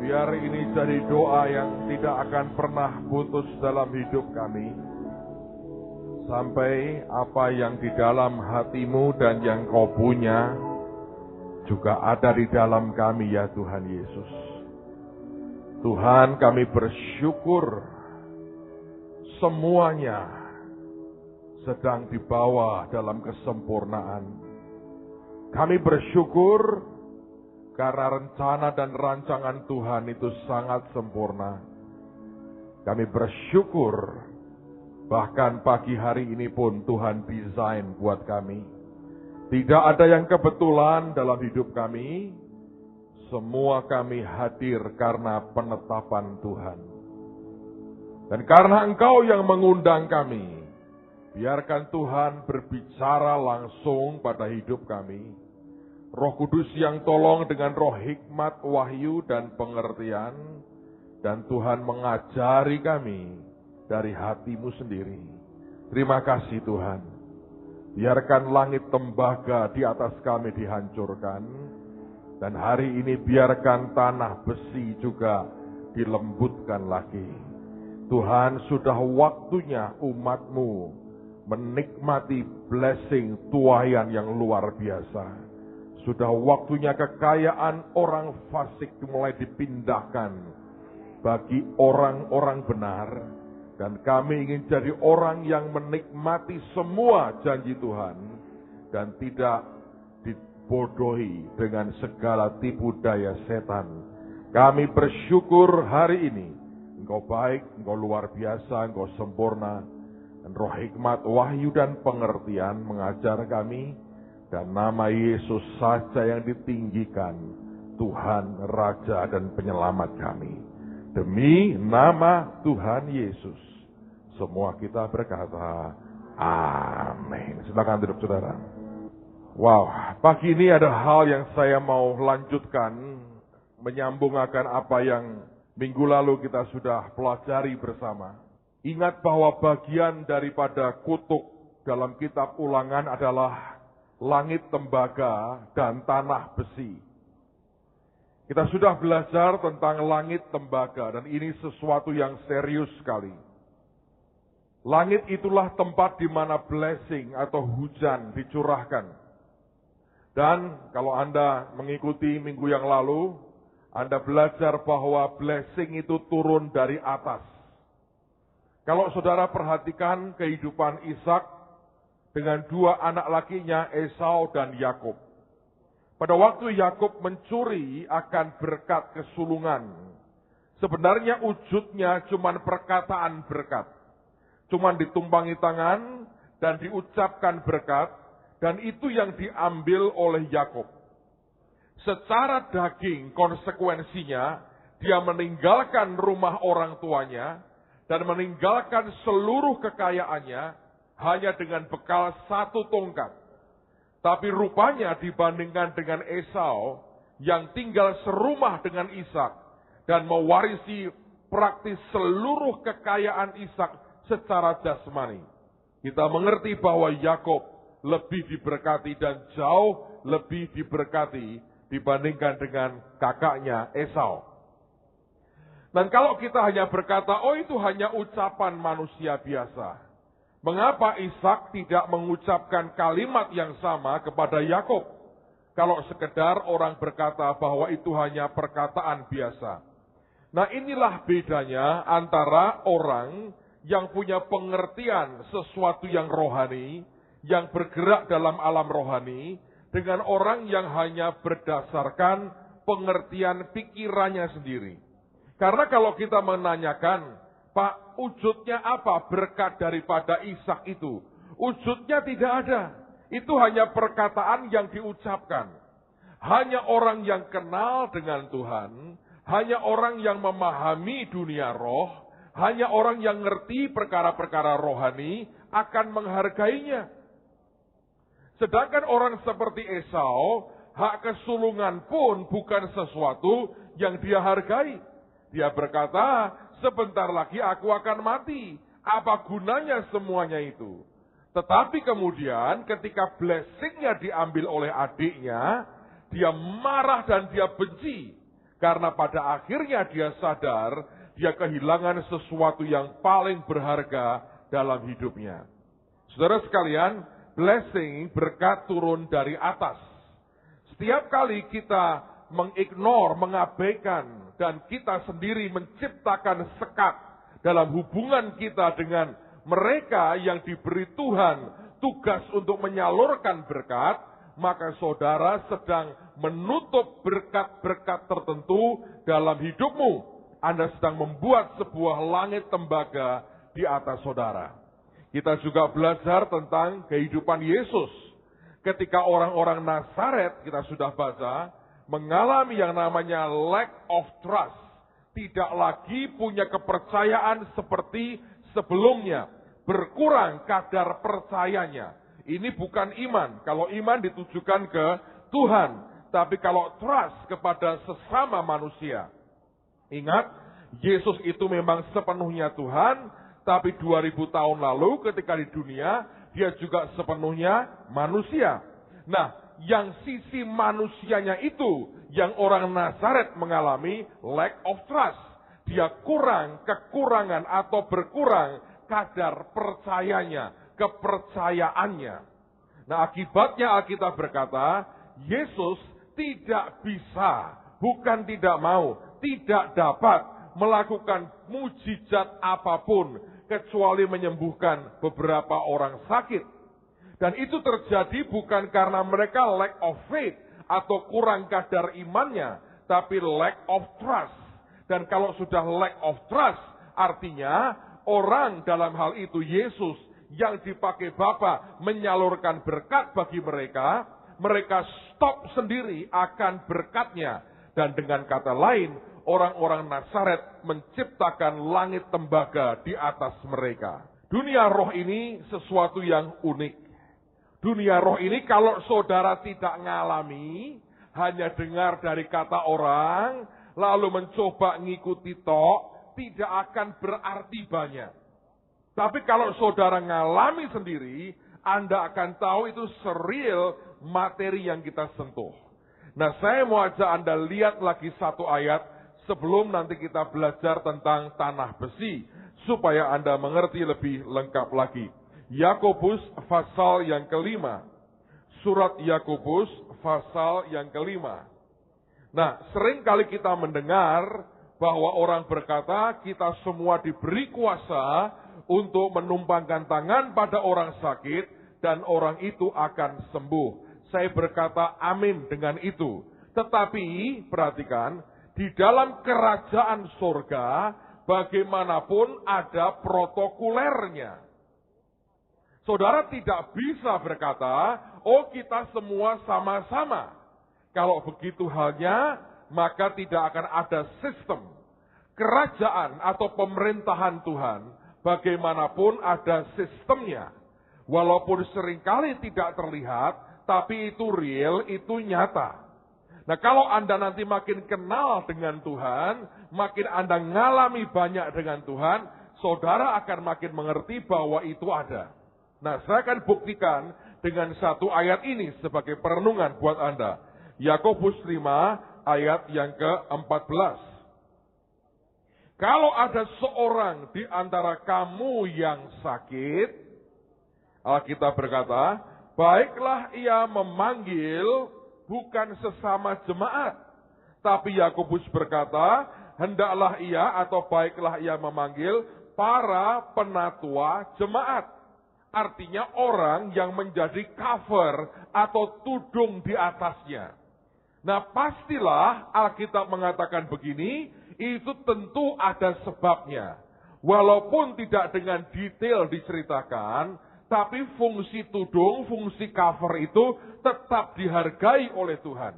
Biar ini jadi doa yang tidak akan pernah putus dalam hidup kami. Sampai apa yang di dalam hatimu dan yang kau punya juga ada di dalam kami ya Tuhan Yesus. Tuhan, kami bersyukur semuanya sedang dibawa dalam kesempurnaan. Kami bersyukur karena rencana dan rancangan Tuhan itu sangat sempurna. Kami bersyukur bahkan pagi hari ini pun Tuhan desain buat kami. Tidak ada yang kebetulan dalam hidup kami. Semua kami hadir karena penetapan Tuhan. Dan karena Engkau yang mengundang kami, biarkan Tuhan berbicara langsung pada hidup kami. Roh Kudus yang tolong dengan roh hikmat, wahyu, dan pengertian. Dan Tuhan mengajari kami dari hatimu sendiri. Terima kasih Tuhan. Biarkan langit tembaga di atas kami dihancurkan. Dan hari ini biarkan tanah besi juga dilembutkan lagi. Tuhan, sudah waktunya umat-Mu menikmati blessing tuayan yang luar biasa. Sudah waktunya kekayaan orang fasik mulai dipindahkan bagi orang-orang benar. Dan kami ingin jadi orang yang menikmati semua janji Tuhan. Dan tidak dibodohi dengan segala tipu daya setan. Kami bersyukur hari ini. Engkau baik, Engkau luar biasa, Engkau sempurna. Dan roh hikmat, wahyu, dan pengertian mengajar kami. Dan nama Yesus saja yang ditinggikan. Tuhan, Raja, dan Penyelamat kami. Demi nama Tuhan Yesus. Semua kita berkata, amin. Silakan duduk saudara. Wow, pagi ini ada hal yang saya mau lanjutkan. Menyambung akan apa yang minggu lalu kita sudah pelajari bersama. Ingat bahwa bagian daripada kutuk dalam kitab Ulangan adalah langit tembaga dan tanah besi. Kita sudah belajar tentang langit tembaga dan ini sesuatu yang serius sekali. Langit itulah tempat di mana blessing atau hujan dicurahkan. Dan kalau Anda mengikuti minggu yang lalu, Anda belajar bahwa blessing itu turun dari atas. Kalau saudara perhatikan kehidupan Ishak dengan dua anak lakinya Esau dan Yakub. Pada waktu Yakub mencuri akan berkat kesulungan, sebenarnya wujudnya cuma perkataan berkat. Cuma ditumpangi tangan dan diucapkan berkat, dan itu yang diambil oleh Yakub. Secara daging konsekuensinya, dia meninggalkan rumah orang tuanya, dan meninggalkan seluruh kekayaannya, hanya dengan bekal satu tongkat. Tapi rupanya dibandingkan dengan Esau, yang tinggal serumah dengan Ishak, dan mewarisi praktis seluruh kekayaan Ishak secara jasmani. Kita mengerti bahwa Yakub lebih diberkati dan jauh lebih diberkati dibandingkan dengan kakaknya Esau. Dan kalau kita hanya berkata, oh itu hanya ucapan manusia biasa. Mengapa Ishak tidak mengucapkan kalimat yang sama kepada Yakub? Kalau sekedar orang berkata bahwa itu hanya perkataan biasa. Nah inilah bedanya antara orang yang punya pengertian sesuatu yang rohani, yang bergerak dalam alam rohani, dengan orang yang hanya berdasarkan pengertian pikirannya sendiri. Karena kalau kita menanyakan, Pak, wujudnya apa berkat daripada Ishak itu? Wujudnya tidak ada. Itu hanya perkataan yang diucapkan. Hanya orang yang kenal dengan Tuhan, hanya orang yang memahami dunia roh, hanya orang yang ngerti perkara-perkara rohani akan menghargainya. Sedangkan orang seperti Esau, hak kesulungan pun bukan sesuatu yang dia hargai. Dia berkata, sebentar lagi aku akan mati. Apa gunanya semuanya itu? Tetapi kemudian ketika blessingnya diambil oleh adiknya, dia marah dan dia benci. Karena pada akhirnya dia sadar, dia kehilangan sesuatu yang paling berharga dalam hidupnya. Saudara sekalian, blessing, berkat turun dari atas. Setiap kali kita mengignore, mengabaikan, dan kita sendiri menciptakan sekat dalam hubungan kita dengan mereka yang diberi Tuhan tugas untuk menyalurkan berkat, maka saudara sedang menutup berkat-berkat tertentu dalam hidupmu. Anda sedang membuat sebuah langit tembaga di atas saudara. Kita juga belajar tentang kehidupan Yesus. Ketika orang-orang Nazaret, kita sudah baca, mengalami yang namanya lack of trust. Tidak lagi punya kepercayaan seperti sebelumnya. Berkurang kadar percayanya. Ini bukan iman. Kalau iman ditujukan ke Tuhan. Tapi kalau trust kepada sesama manusia. Ingat, Yesus itu memang sepenuhnya Tuhan. Tapi 2000 tahun lalu ketika di dunia, dia juga sepenuhnya manusia. Nah, yang sisi manusianya itu, yang orang Nazaret mengalami lack of trust. Dia kekurangan atau berkurang kadar percayanya, kepercayaannya. Nah, akibatnya Alkitab berkata, Yesus tidak bisa, bukan tidak mau, tidak dapat melakukan mujizat apapun kecuali menyembuhkan beberapa orang sakit. Dan itu terjadi bukan karena mereka lack of faith atau kurang kadar imannya, tapi lack of trust. Dan kalau sudah lack of trust, artinya orang dalam hal itu Yesus yang dipakai Bapa menyalurkan berkat bagi mereka, mereka stop sendiri akan berkatnya. Dan dengan kata lain, orang-orang Nazaret menciptakan langit tembaga di atas mereka. Dunia roh ini sesuatu yang unik. Dunia roh ini kalau saudara tidak ngalami, hanya dengar dari kata orang, lalu mencoba ngikuti tok, tidak akan berarti banyak. Tapi kalau saudara ngalami sendiri, Anda akan tahu itu serial materi yang kita sentuh. Nah, saya mau ajak Anda lihat lagi satu ayat sebelum nanti kita belajar tentang tanah besi, supaya Anda mengerti lebih lengkap lagi. Yakobus pasal yang kelima. Surat Yakobus pasal yang kelima. Nah, sering kali kita mendengar bahwa orang berkata kita semua diberi kuasa untuk menumpangkan tangan pada orang sakit dan orang itu akan sembuh. Saya berkata amin dengan itu. Tetapi perhatikan, di dalam kerajaan surga bagaimanapun ada protokolernya. Saudara tidak bisa berkata, oh kita semua sama-sama. Kalau begitu halnya, maka tidak akan ada sistem. Kerajaan atau pemerintahan Tuhan, bagaimanapun ada sistemnya. Walaupun seringkali tidak terlihat, tapi itu real, itu nyata. Nah, kalau Anda nanti makin kenal dengan Tuhan, makin Anda ngalami banyak dengan Tuhan, saudara akan makin mengerti bahwa itu ada. Nah, saya akan buktikan dengan satu ayat ini sebagai perenungan buat Anda. Yakobus 5 ayat yang ke-14. Kalau ada seorang di antara kamu yang sakit, Alkitab berkata, baiklah ia memanggil bukan sesama jemaat. Tapi Yakobus berkata, hendaklah ia atau baiklah ia memanggil para penatua jemaat. Artinya orang yang menjadi cover atau tudung di atasnya. Nah, pastilah Alkitab mengatakan begini, itu tentu ada sebabnya. Walaupun tidak dengan detail diceritakan, tapi fungsi tudung, fungsi cover itu tetap dihargai oleh Tuhan.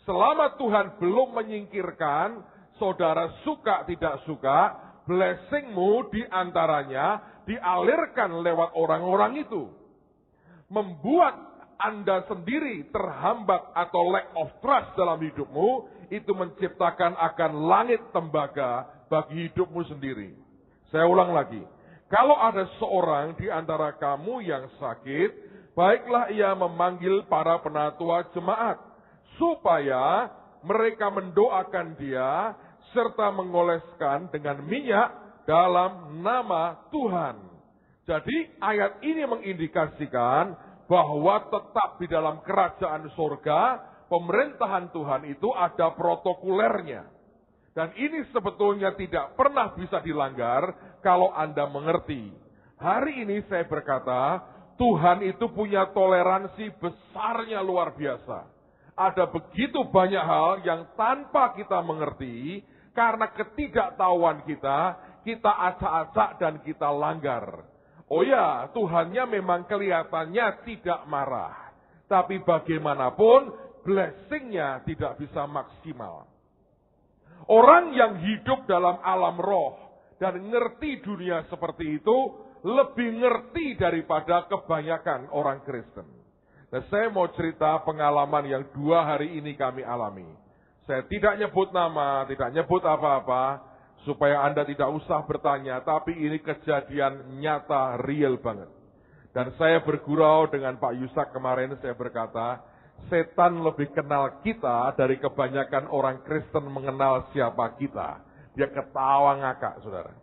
Selama Tuhan belum menyingkirkan, saudara suka tidak suka, blessingmu diantaranya dialirkan lewat orang-orang itu. Membuat Anda sendiri terhambat atau lack of trust dalam hidupmu, itu menciptakan akan langit tembaga bagi hidupmu sendiri. Saya ulang lagi. Kalau ada seorang di antara kamu yang sakit, baiklah ia memanggil para penatua jemaat, supaya mereka mendoakan dia serta mengoleskan dengan minyak dalam nama Tuhan. Jadi ayat ini mengindikasikan bahwa tetap di dalam kerajaan surga, pemerintahan Tuhan itu ada protokolernya. Dan ini sebetulnya tidak pernah bisa dilanggar kalau Anda mengerti. Hari ini saya berkata, Tuhan itu punya toleransi besarnya luar biasa. Ada begitu banyak hal yang tanpa kita mengerti, karena ketidaktahuan kita acak-acak dan kita langgar. Oh ya, Tuhannya memang kelihatannya tidak marah. Tapi bagaimanapun, blessing-nya tidak bisa maksimal. Orang yang hidup dalam alam roh dan ngerti dunia seperti itu, lebih ngerti daripada kebanyakan orang Kristen. Nah, saya mau cerita pengalaman yang 2 hari ini kami alami. Saya tidak nyebut nama, tidak nyebut apa-apa, supaya Anda tidak usah bertanya, tapi ini kejadian nyata, real banget. Dan saya bergurau dengan Pak Yusak kemarin, saya berkata, setan lebih kenal kita dari kebanyakan orang Kristen mengenal siapa kita. Dia ketawa ngakak, saudara.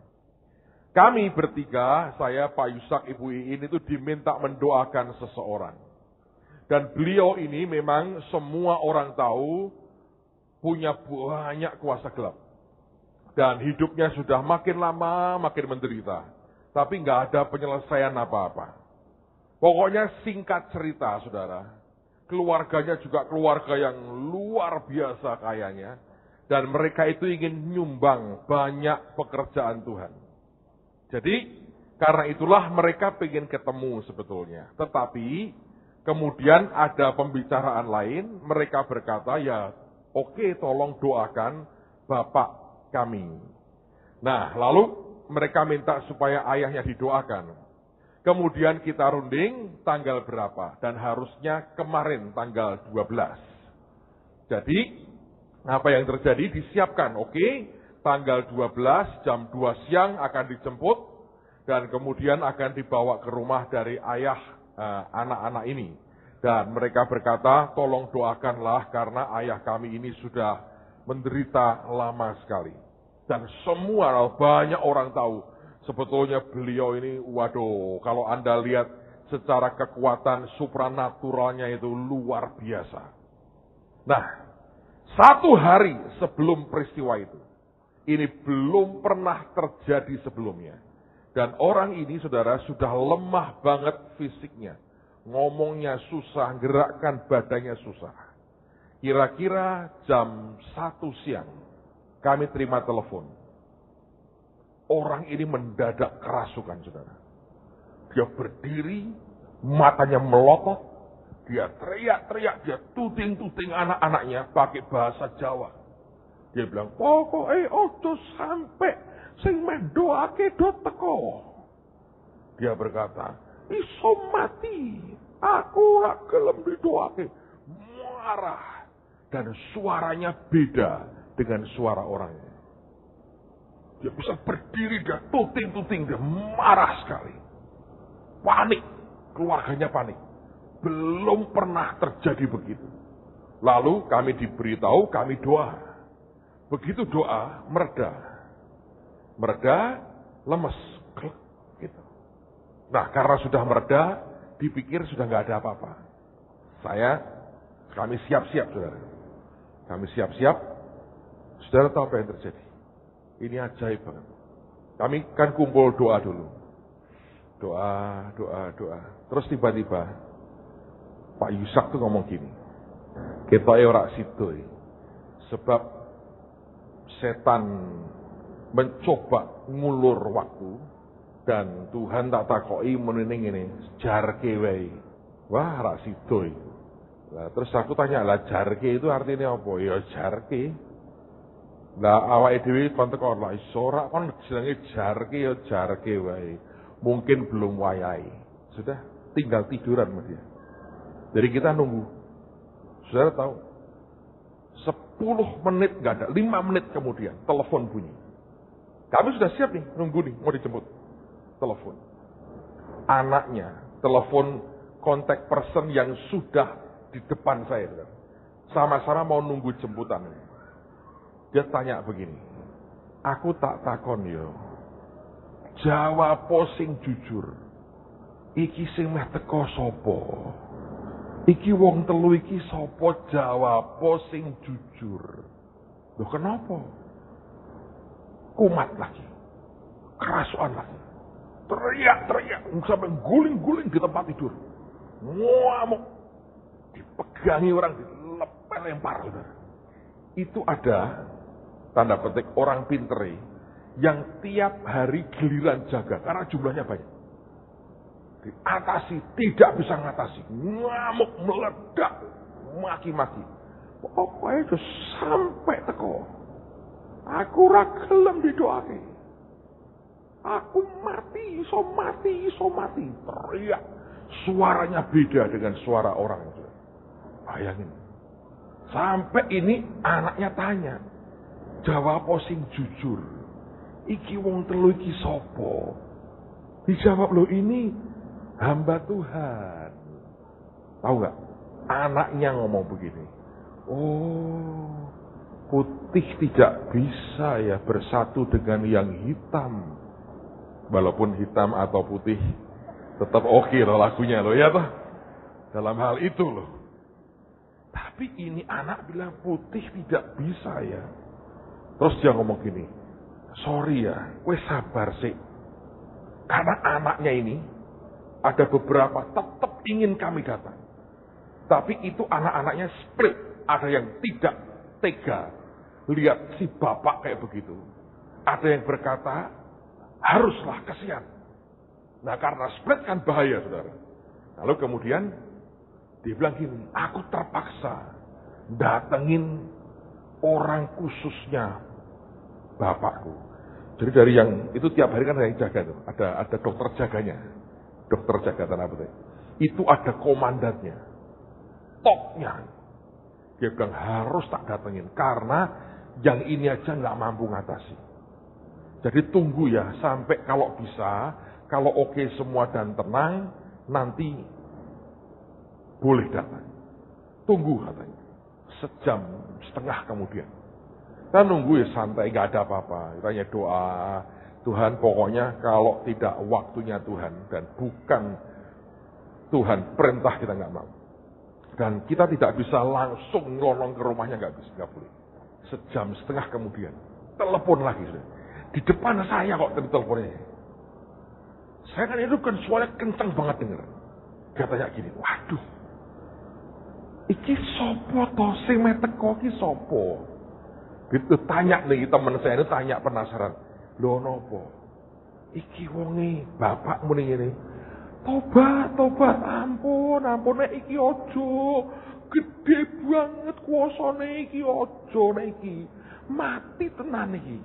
Kami bertiga, saya, Pak Yusak, Ibu Iin, itu diminta mendoakan seseorang. Dan beliau ini memang semua orang tahu, punya banyak kuasa gelap. Dan hidupnya sudah makin lama, makin menderita. Tapi nggak ada penyelesaian apa-apa. Pokoknya singkat cerita, saudara. Keluarganya juga keluarga yang luar biasa kayanya. Dan mereka itu ingin nyumbang banyak pekerjaan Tuhan. Jadi, karena itulah mereka ingin ketemu sebetulnya. Tetapi, kemudian ada pembicaraan lain. Mereka berkata, ya oke, tolong doakan Bapak kami. Nah, lalu mereka minta supaya ayahnya didoakan. Kemudian kita runding tanggal berapa. Dan harusnya kemarin tanggal 12. Jadi, apa yang terjadi disiapkan. Oke, tanggal 12 jam 2 siang akan dijemput. Dan kemudian akan dibawa ke rumah dari ayah anak-anak ini. Dan mereka berkata, tolong doakanlah karena ayah kami ini sudah menderita lama sekali. Dan semua banyak orang tahu sebetulnya beliau ini, waduh, kalau Anda lihat secara kekuatan supranaturalnya itu luar biasa. Nah, 1 hari sebelum peristiwa itu, ini belum pernah terjadi sebelumnya. Dan orang ini, saudara, sudah lemah banget fisiknya. Ngomongnya susah, gerakkan badannya susah. Kira-kira jam 1 siang, kami terima telepon. Orang ini mendadak kerasukan, saudara. Dia berdiri, matanya melotot, dia teriak-teriak, dia tuting-tuting anak-anaknya pakai bahasa Jawa. Dia bilang, pokoknya ojo sampai sing mendoake do teko. Dia berkata, iso mati, aku ora gelem didoake. Marah. Dan suaranya beda dengan suara orangnya. Dia bisa berdiri, dia tuting-tuting, dia marah sekali. Panik, keluarganya panik. Belum pernah terjadi begitu. Lalu kami diberitahu, kami doa. Begitu doa, mereda. Mereda, lemes. Gitu. Nah, karena sudah mereda, dipikir sudah nggak ada apa-apa. Kami siap-siap, saudara. Kami siap-siap. Saudara tahu apa yang terjadi? Ini ajaib banget. Kami kan kumpul doa dulu. Doa. Terus tiba-tiba, Pak Yusak tuh ngomong gini. Kita ora sido. Sebab setan mencoba ngulur waktu. Dan Tuhan tak takoki menene ngene, jarke wae. Wah, ra sido. Nah, terus aku tanya, lah jarke itu artinya apa? Ya jarke. Lah awake dhewe kon teko lah iso ora kon jenenge jarke ya jarke wae. Mungkin belum wayahe. Sudah tinggal tiduran sama dia. Jadi kita nunggu. Saudara tahu, 10 menit nggak ada, 5 menit kemudian telepon bunyi. Kami sudah siap nih, nunggu nih, mau dijemput. Telepon. Anaknya, telepon kontak person yang sudah di depan saya. Sama-sama mau nunggu jemputan. Dia tanya begini, aku tak takon yo, jawab sing jujur. Iki sing meh teko sapa? Iki wong telu iki sapa? Jawab sing jujur. Loh kenapa? Kumat lagi. Kerasuan lagi. Teriak-teriak sampai guling-guling di tempat tidur. Ngamuk. Dipegangi orang, dilempar. Itu ada tanda petik orang pinter yang tiap hari giliran jaga karena jumlahnya banyak. Diatasi, tidak bisa ngatasi. Ngamuk, meledak, maki-maki. Pokoknya itu sampai teko. Aku ra gelem didoake. Aku mati, iso mati. Teriak. Suaranya beda dengan suara orang itu. Bayangin. Sampai ini anaknya tanya. Jawab sing jujur. Iki wong telu iki sapa? Dijawab lo ini hamba Tuhan. Tahu gak? Anaknya ngomong begini. Oh, putih tidak bisa ya bersatu dengan yang hitam. Walaupun hitam atau putih tetap oke loh lagunya loh ya toh. Dalam hal itu loh. Tapi ini anak bilang putih tidak bisa ya. Terus dia ngomong gini, sorry ya, wes sabar sih. Karena anaknya ini ada beberapa tetap ingin kami datang. Tapi itu anak-anaknya split. Ada yang tidak tega lihat si bapak kayak begitu. Ada yang berkata, haruslah kasihan. Nah karena split kan bahaya saudara. Lalu kemudian dia bilang gini, aku terpaksa datengin orang khususnya bapakku. Jadi dari yang itu tiap hari kan ada yang jaga tuh, ada dokter jaganya, dokter jaga tanah putih. Itu ada komandannya, topnya. Dia bilang harus tak datengin karena yang ini aja nggak mampu ngatasi. Jadi tunggu ya sampai kalau bisa, kalau oke semua dan tenang, nanti boleh datang. Tunggu katanya. Sejam setengah kemudian. Kita nunggu ya santai, nggak ada apa-apa. Kita hanya doa, Tuhan pokoknya kalau tidak waktunya Tuhan dan bukan Tuhan perintah kita nggak mau. Dan kita tidak bisa langsung ngelonong ke rumahnya, nggak boleh. Sejam setengah kemudian, telepon lagi. Di depan saya kok teleponnya. Saya kan itu kan suaranya kencang banget denger. Katanya gini, waduh, iki sopo toh sing meteko iki sopo? Gitu tanya nih teman saya itu tanya penasaran. Lho nopo? Iki wonge bapak muni ngene. Tobat, ampun, iki ojo. Gede banget kuasane iki ojo iki. Mati tenan iki.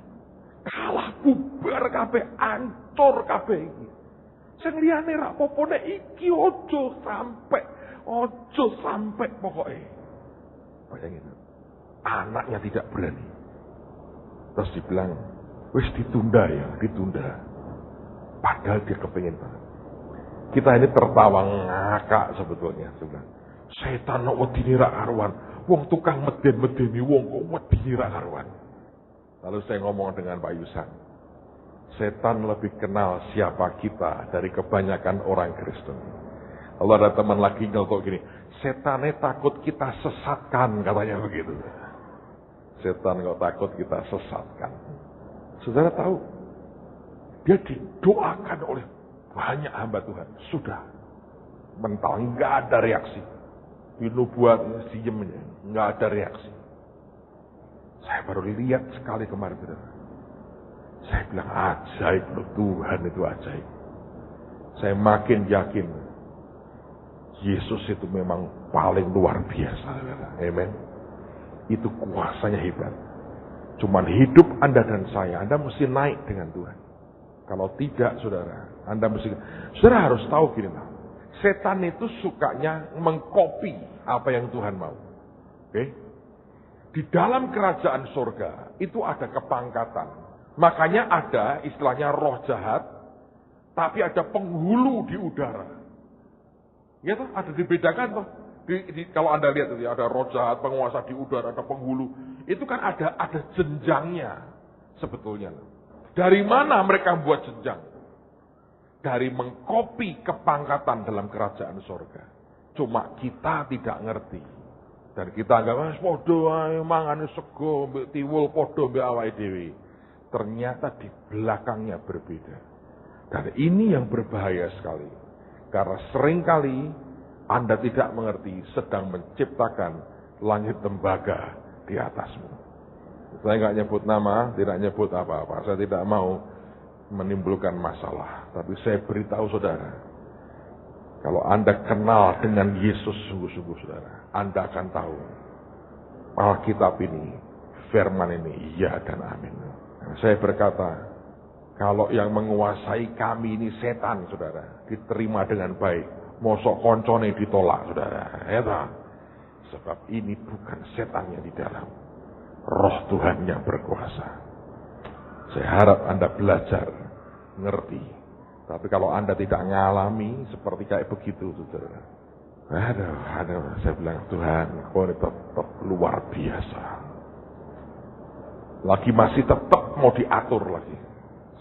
Kalah bubar kabeh, ancur kabeh iki. Sing liyane ra apa-apa iki ojo sampai pokoknya. Bayangin. Anaknya tidak berani. Terus dibilang, wis ditunda. Padahal dia kepingin banget. Kita ini tertawa ngakak sebetulnya. Setan kok wedine ra karuan. Wong tukang meden-medeni wong kok wedine ra karuan. Lalu saya ngomong dengan Pak Yusan. Setan lebih kenal siapa kita dari kebanyakan orang Kristen. Lalu ada teman lagi ngeltok gini. Setannya takut kita sesatkan, katanya begitu. Setan kok takut kita sesatkan. Saudara tahu, dia didoakan oleh banyak hamba Tuhan. Sudah mental, nggak ada reaksi. Dinubuat diem, nggak ada reaksi. Saya baru lihat sekali kemarin. Saya bilang ajaib loh, Tuhan itu ajaib. Saya makin yakin Yesus itu memang paling luar biasa. Amen. Itu kuasanya hebat. Cuman hidup Anda dan saya, Anda mesti naik dengan Tuhan. Kalau tidak, saudara, saudara harus tahu gini, setan itu sukanya mengkopi apa yang Tuhan mau. Oke? Di dalam kerajaan surga itu ada kepangkatan. Makanya ada istilahnya roh jahat, tapi ada penghulu di udara. Ya toh, ada dibedakan toh. Kalau Anda lihat itu ya, ada roh jahat, penguasa di udara, ada penghulu. Itu kan ada jenjangnya sebetulnya. Dari mana mereka buat jenjang? Dari mengkopi kepangkatan dalam kerajaan sorga. Cuma kita tidak ngerti. Dan kita anggap, podo ae mangane sego mbek tiwul podo mbek awake dhewe. Ternyata di belakangnya berbeda. Dan ini yang berbahaya sekali. Karena seringkali Anda tidak mengerti sedang menciptakan langit tembaga di atasmu. Saya nggak nyebut nama, tidak nyebut apa-apa. Saya tidak mau menimbulkan masalah. Tapi saya beritahu saudara, kalau Anda kenal dengan Yesus sungguh-sungguh saudara, Anda akan tahu Alkitab ini, firman ini, iya dan amin. Saya berkata, kalau yang menguasai kami ini setan saudara, diterima dengan baik. Mosok koncone ditolak saudara. Ya, sebab ini bukan setan yang di dalam, roh Tuhan yang berkuasa. Saya harap Anda belajar, ngerti. Tapi kalau Anda tidak ngalami seperti kayak begitu, saudara. Aduh, saya bilang, Tuhan, kau ini tetap luar biasa. Lagi masih tetap mau diatur lagi.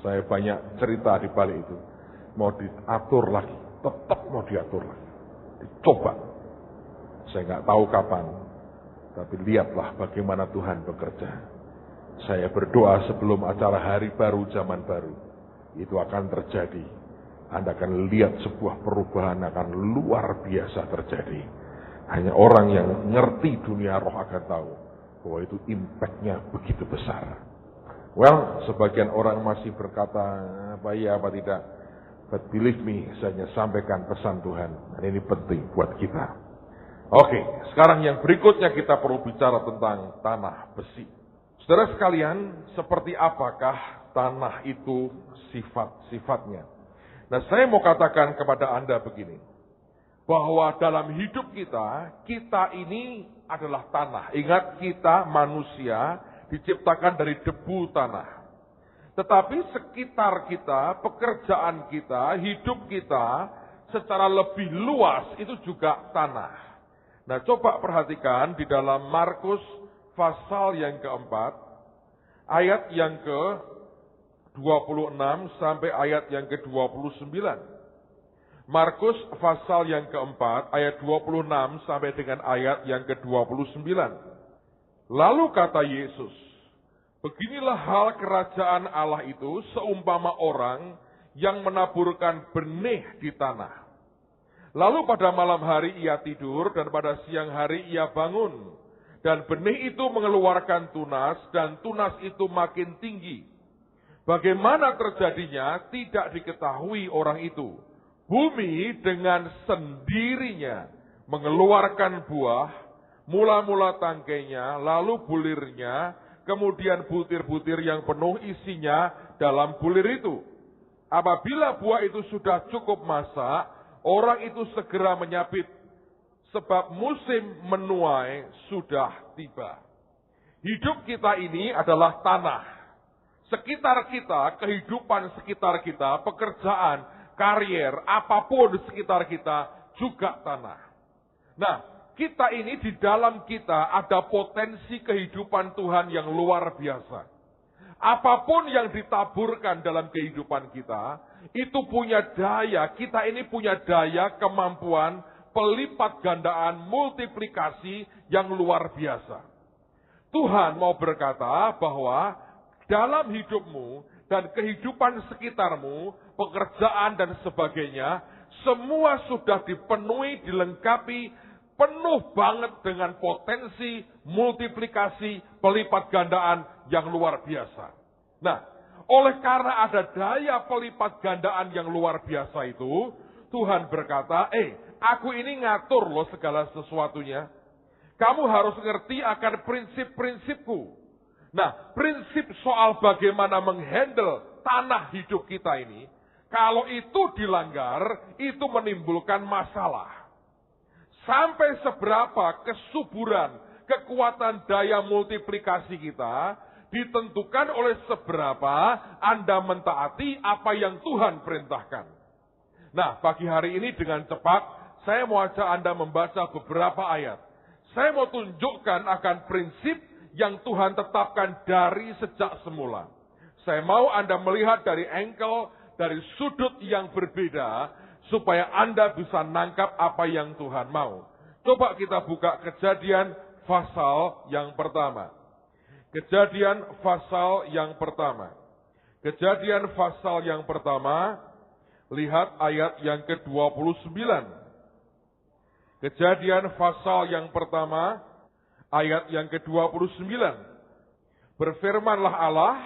Saya banyak cerita di balik itu. Mau diatur lagi, tetap mau diatur lagi. Dicoba. Saya nggak tahu kapan. Tapi lihatlah bagaimana Tuhan bekerja. Saya berdoa sebelum acara hari baru, zaman baru. Itu akan terjadi. Anda akan lihat sebuah perubahan akan luar biasa terjadi. Hanya orang yang ngerti dunia roh akan tahu bahwa itu impact-nya begitu besar. Well, sebagian orang masih berkata, apa iya, apa tidak. But believe me, saya hanya sampaikan pesan Tuhan. Dan ini penting buat kita. Oke, sekarang yang berikutnya kita perlu bicara tentang tanah besi. Saudara sekalian, seperti apakah tanah itu sifat-sifatnya? Nah, saya mau katakan kepada Anda begini. Bahwa dalam hidup kita ini adalah tanah. Ingat, kita manusia diciptakan dari debu tanah. Tetapi sekitar kita, pekerjaan kita, hidup kita secara lebih luas itu juga tanah. Nah, coba perhatikan di dalam Markus pasal yang keempat, ayat yang ke-26 sampai ayat yang ke-29. Markus pasal yang keempat, ayat 26 sampai dengan ayat yang ke-29. Lalu kata Yesus, beginilah hal kerajaan Allah itu seumpama orang yang menaburkan benih di tanah. Lalu pada malam hari ia tidur dan pada siang hari ia bangun. Dan benih itu mengeluarkan tunas dan tunas itu makin tinggi. Bagaimana terjadinya tidak diketahui orang itu. Bumi dengan sendirinya mengeluarkan buah, mula-mula tangkainya, lalu bulirnya, kemudian butir-butir yang penuh isinya dalam bulir itu. Apabila buah itu sudah cukup masak, orang itu segera menyabit, sebab musim menuai sudah tiba. Hidup kita ini adalah tanah. Sekitar kita, kehidupan sekitar kita, pekerjaan, karier, apapun di sekitar kita juga tanah. Nah, kita ini di dalam kita ada potensi kehidupan Tuhan yang luar biasa. Apapun yang ditaburkan dalam kehidupan kita, itu punya daya, kita ini punya daya, kemampuan, pelipat gandaan, multiplikasi yang luar biasa. Tuhan mau berkata bahwa dalam hidupmu dan kehidupan sekitarmu, pekerjaan dan sebagainya, semua sudah dipenuhi, dilengkapi, penuh banget dengan potensi, multiplikasi, pelipat gandaan yang luar biasa. Nah, oleh karena ada daya pelipat gandaan yang luar biasa itu, Tuhan berkata, aku ini ngatur loh segala sesuatunya. Kamu harus ngerti akan prinsip-prinsipku. Nah, prinsip soal bagaimana menghandle tanah hidup kita ini, kalau itu dilanggar, itu menimbulkan masalah. Sampai seberapa kesuburan, kekuatan daya multiplikasi kita, ditentukan oleh seberapa Anda mentaati apa yang Tuhan perintahkan. Nah, pagi hari ini dengan cepat, Saya mau ajak Anda membaca beberapa ayat. Saya mau tunjukkan akan prinsip yang Tuhan tetapkan dari sejak semula. Saya mau Anda melihat dari angle, dari sudut yang berbeda, supaya Anda bisa nangkap apa yang Tuhan mau. Coba kita buka Kejadian pasal yang pertama. Kejadian pasal yang pertama. Kejadian pasal yang pertama, lihat ayat yang ke-29. Kejadian pasal yang pertama, ayat yang ke-29. Berfirmanlah Allah,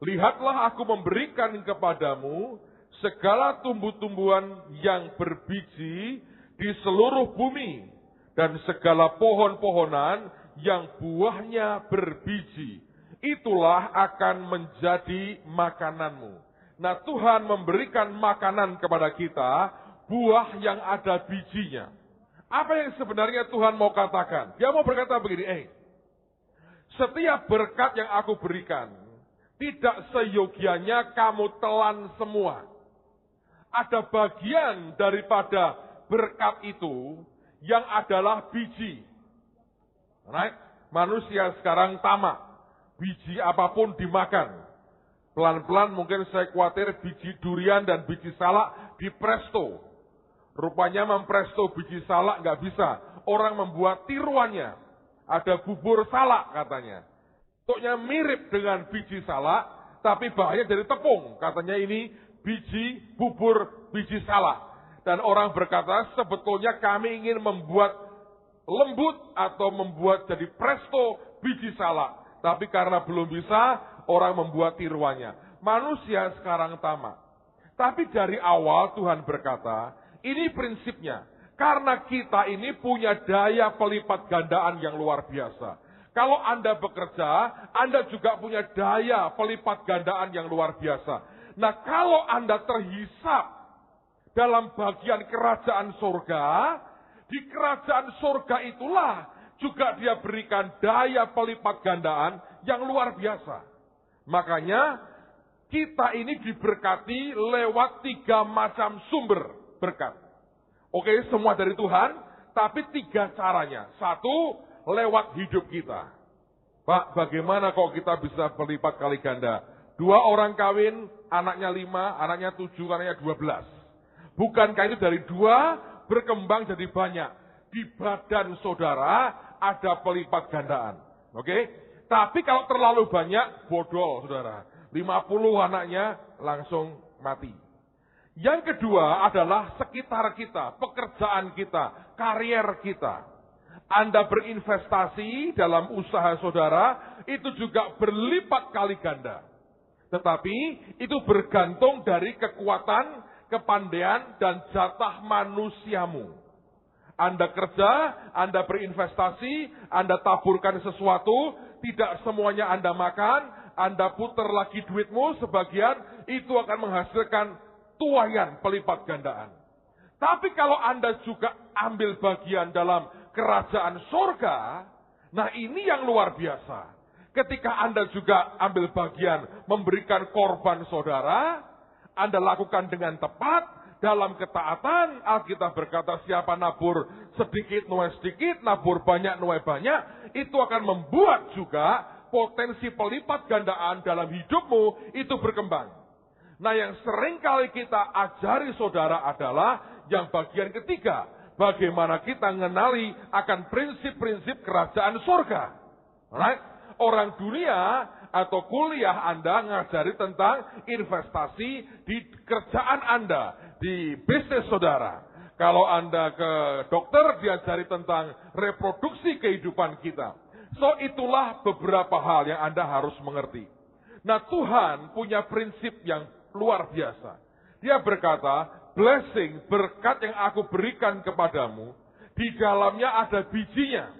lihatlah aku memberikan kepadamu segala tumbuh-tumbuhan yang berbiji di seluruh bumi, dan segala pohon-pohonan yang buahnya berbiji. Itulah akan menjadi makananmu. Nah, Tuhan memberikan makanan kepada kita, buah yang ada bijinya. Apa yang sebenarnya Tuhan mau katakan? Dia mau berkata begini, setiap berkat yang aku berikan, tidak seyogianya kamu telan semua. Ada bagian daripada berkat itu yang adalah biji. Right? Manusia sekarang tamak. Biji apapun dimakan. Pelan-pelan mungkin saya khawatir biji durian dan biji salak dipresto. Rupanya mempresto biji salak nggak bisa. Orang membuat tiruannya. Ada bubur salak katanya. Bentuknya mirip dengan biji salak, tapi bahannya dari tepung. Katanya ini biji bubur biji salak. Dan orang berkata, sebetulnya kami ingin membuat lembut atau membuat jadi presto biji salak. Tapi karena belum bisa, orang membuat tiruannya. Manusia sekarang tamak. Tapi dari awal Tuhan berkata, ini prinsipnya. Karena kita ini punya daya pelipat gandaan yang luar biasa. Kalau Anda bekerja, Anda juga punya daya pelipat gandaan yang luar biasa. Nah, kalau Anda terhisap dalam bagian kerajaan surga, di kerajaan surga itulah juga dia berikan daya pelipat gandaan yang luar biasa. Makanya kita ini diberkati lewat 3 macam sumber berkat. Oke, semua dari Tuhan, tapi 3 caranya. 1, lewat hidup kita. Pak, bagaimana kok kita bisa berlipat kali ganda? 2 orang kawin, anaknya 5, anaknya 7, anaknya 12. Bukankah itu dari 2 berkembang jadi banyak? Di badan saudara ada pelipat gandaan. Oke? Tapi kalau terlalu banyak, bodol saudara. 50 anaknya langsung mati. Yang kedua adalah sekitar kita, pekerjaan kita, karier kita. Anda berinvestasi dalam usaha saudara, itu juga berlipat kali ganda. Tetapi itu bergantung dari kekuatan, kepandaian, dan jatah manusiamu. Anda kerja, Anda berinvestasi, Anda taburkan sesuatu, tidak semuanya Anda makan, Anda putar lagi duitmu, sebagian itu akan menghasilkan tuayan pelipat gandaan. Tapi kalau Anda juga ambil bagian dalam kerajaan surga, nah ini yang luar biasa. Ketika Anda juga ambil bagian memberikan korban saudara, Anda lakukan dengan tepat, dalam ketaatan. Alkitab berkata, siapa nabur sedikit nuai sedikit, nabur banyak nuai banyak, itu akan membuat juga potensi pelipat gandaan dalam hidupmu itu berkembang. Nah, yang sering kali kita ajari saudara adalah yang bagian ketiga, bagaimana kita mengenali akan prinsip-prinsip kerajaan surga. Right? Orang dunia atau kuliah Anda ngajari tentang investasi di kerjaan Anda, di bisnis saudara. Kalau Anda ke dokter, diajari tentang reproduksi kehidupan kita. So, itulah beberapa hal yang Anda harus mengerti. Nah, Tuhan punya prinsip yang luar biasa. Dia berkata, blessing, berkat yang aku berikan kepadamu, di dalamnya ada bijinya.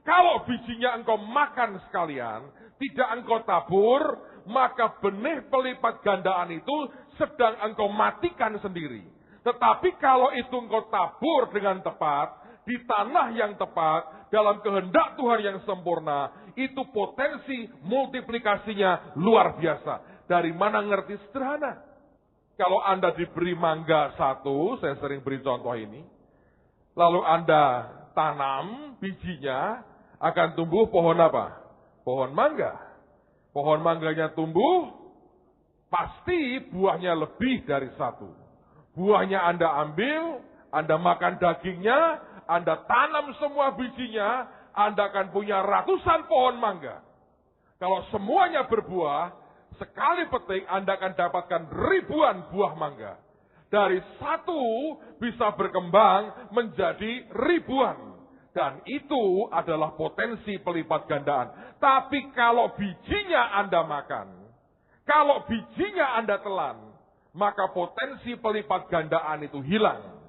Kalau bijinya engkau makan sekalian, tidak engkau tabur, maka benih pelipat gandaan itu sedang engkau matikan sendiri. Tetapi kalau itu engkau tabur dengan tepat, di tanah yang tepat, dalam kehendak Tuhan yang sempurna, itu potensi multiplikasinya luar biasa. Dari mana ngerti sederhana? Kalau Anda diberi mangga 1, saya sering beri contoh ini, Lalu Anda tanam bijinya, akan tumbuh pohon apa? Pohon mangga. Pohon mangganya tumbuh, pasti buahnya lebih dari satu. Buahnya Anda ambil, Anda makan dagingnya, Anda tanam semua bijinya, Anda akan punya ratusan pohon mangga. Kalau semuanya berbuah, sekali petik Anda akan dapatkan ribuan buah mangga. Dari satu bisa berkembang menjadi ribuan. Dan itu adalah potensi pelipat gandaan. Tapi kalau bijinya Anda makan, kalau bijinya Anda telan, maka potensi pelipat gandaan itu hilang.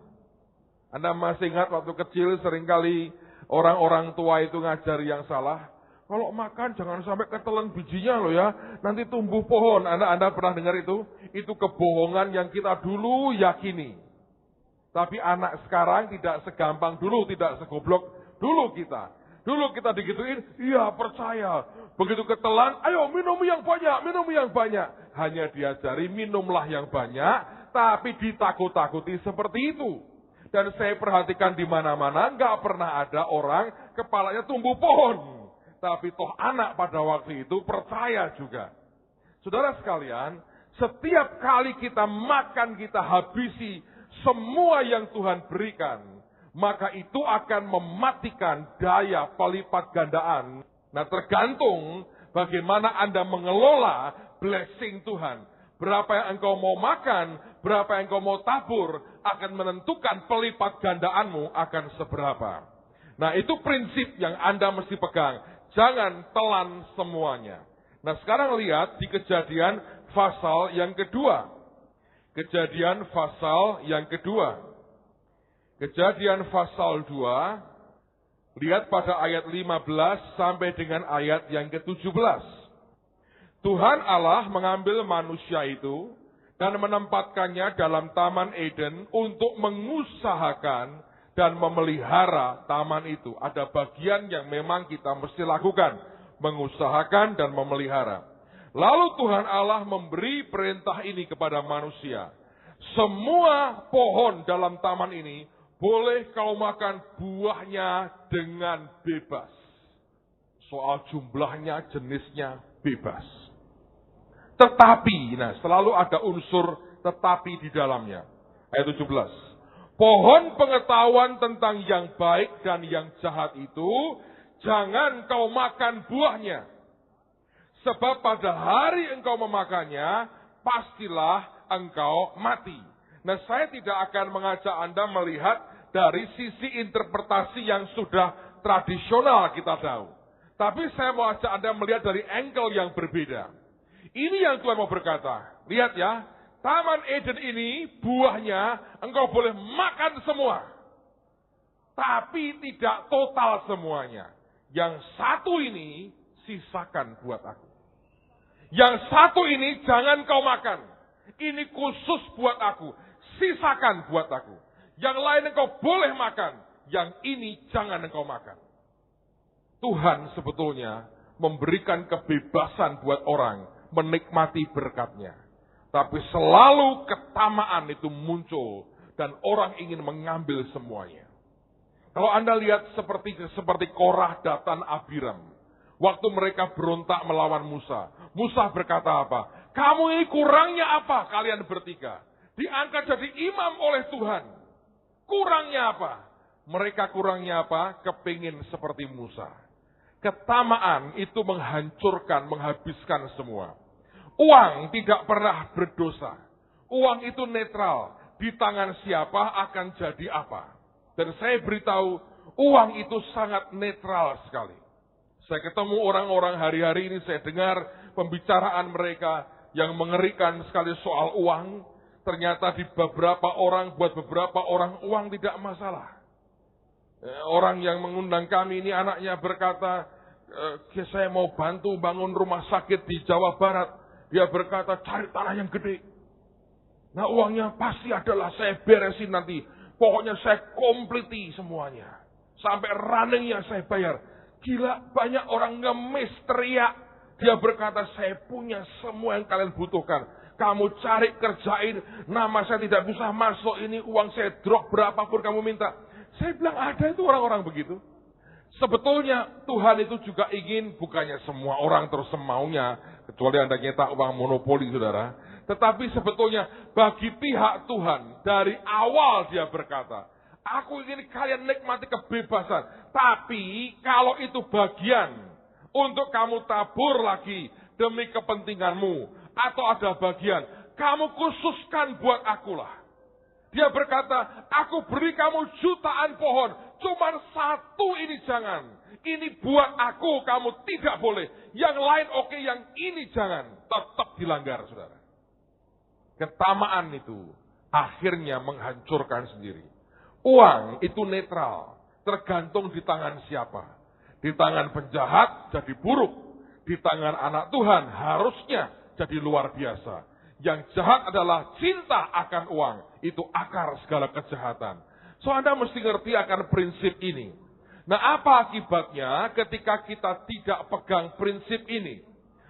Anda masih ingat waktu kecil seringkali orang-orang tua itu ngajari yang salah. Kalau makan jangan sampai ketelan bijinya loh ya. Nanti tumbuh pohon. Anda pernah dengar itu? Itu kebohongan yang kita dulu yakini. Tapi anak sekarang tidak segampang dulu, tidak segoblok dulu kita. Dulu kita digituin, iya percaya. Begitu ketelan, ayo minum yang banyak, minum yang banyak. Hanya diajari minumlah yang banyak, tapi ditakut-takuti seperti itu. Dan saya perhatikan di mana-mana, nggak pernah ada orang kepalanya tumbuh pohon. Tapi toh anak pada waktu itu percaya juga. Saudara sekalian, setiap kali kita makan, kita habisi semua yang Tuhan berikan, maka itu akan mematikan daya pelipat gandaan. Nah, tergantung bagaimana Anda mengelola blessing Tuhan. Berapa yang engkau mau makan, berapa yang engkau mau tabur, akan menentukan pelipat gandaanmu akan seberapa. Nah, itu prinsip yang Anda mesti pegang. Jangan telan semuanya. Nah, sekarang lihat di Kejadian pasal yang kedua. Kejadian pasal yang kedua. Kejadian pasal 2, lihat pada ayat 15 sampai dengan ayat yang ke-17. Tuhan Allah mengambil manusia itu dan menempatkannya dalam Taman Eden untuk mengusahakan dan memelihara taman itu. Ada bagian yang memang kita mesti lakukan, mengusahakan dan memelihara. Lalu Tuhan Allah memberi perintah ini kepada manusia. Semua pohon dalam taman ini boleh kau makan buahnya dengan bebas. Soal jumlahnya, jenisnya bebas. Tetapi, nah selalu ada unsur tetapi di dalamnya. Ayat 17. Pohon pengetahuan tentang yang baik dan yang jahat itu, jangan kau makan buahnya. Sebab pada hari engkau memakannya, pastilah engkau mati. Nah, saya tidak akan mengajak Anda melihat dari sisi interpretasi yang sudah tradisional kita tahu. Tapi saya mau ajak Anda melihat dari angle yang berbeda. Ini yang Tuhan mau berkata. Lihat ya, Taman Eden ini buahnya engkau boleh makan semua. Tapi tidak total semuanya. Yang satu ini sisakan buat aku. Yang satu ini jangan kau makan. Ini khusus buat aku. Sisakan buat aku. Yang lain engkau boleh makan. Yang ini jangan engkau makan. Tuhan sebetulnya memberikan kebebasan buat orang menikmati berkatnya. Tapi selalu ketamaan itu muncul. Dan orang ingin mengambil semuanya. Kalau Anda lihat seperti Korah, Datan, Abiram. Waktu mereka berontak melawan Musa. Musa berkata apa? Kamu ini kurangnya apa kalian bertiga? Diangkat jadi imam oleh Tuhan. Kurangnya apa? Mereka kurangnya apa? Kepingin seperti Musa. Ketamaan itu menghancurkan, menghabiskan semua. Uang tidak pernah berdosa. Uang itu netral. Di tangan siapa akan jadi apa. Dan saya beritahu, uang itu sangat netral sekali. Saya ketemu orang-orang hari-hari ini, saya dengar pembicaraan mereka yang mengerikan sekali soal uang. Ternyata di beberapa orang, buat beberapa orang uang tidak masalah. Orang yang mengundang kami ini anaknya berkata, saya mau bantu bangun rumah sakit di Jawa Barat. Dia berkata, cari tanah yang gede. Nah uangnya pasti adalah saya beresin nanti. Pokoknya saya kompliti semuanya. Sampai runningnya saya bayar. Gila, banyak orang ngemis, teriak. Dia berkata, saya punya semua yang kalian butuhkan. Kamu cari, kerjain. Nama saya tidak bisa masuk, ini uang saya drop berapapun kamu minta. Saya bilang ada itu orang-orang begitu. Sebetulnya Tuhan itu juga ingin bukannya semua orang terus semaunya, kecuali Anda nyetak uang monopoli, saudara. Tetapi sebetulnya bagi pihak Tuhan, dari awal dia berkata, aku ingin kalian nikmati kebebasan. Tapi kalau itu bagian untuk kamu tabur lagi demi kepentinganmu, atau ada bagian, kamu khususkan buat akulah. Dia berkata, aku beri kamu jutaan pohon, cuman satu ini jangan. Ini buat aku, kamu tidak boleh. Yang lain oke, yang ini jangan. Tetap dilanggar, saudara. Ketamaan itu akhirnya menghancurkan sendiri. Uang itu netral, tergantung di tangan siapa. Di tangan penjahat jadi buruk. Di tangan anak Tuhan harusnya jadi luar biasa. Yang jahat adalah cinta akan uang. Itu akar segala kejahatan. So Anda mesti ngerti akan prinsip ini. Nah, apa akibatnya ketika kita tidak pegang prinsip ini?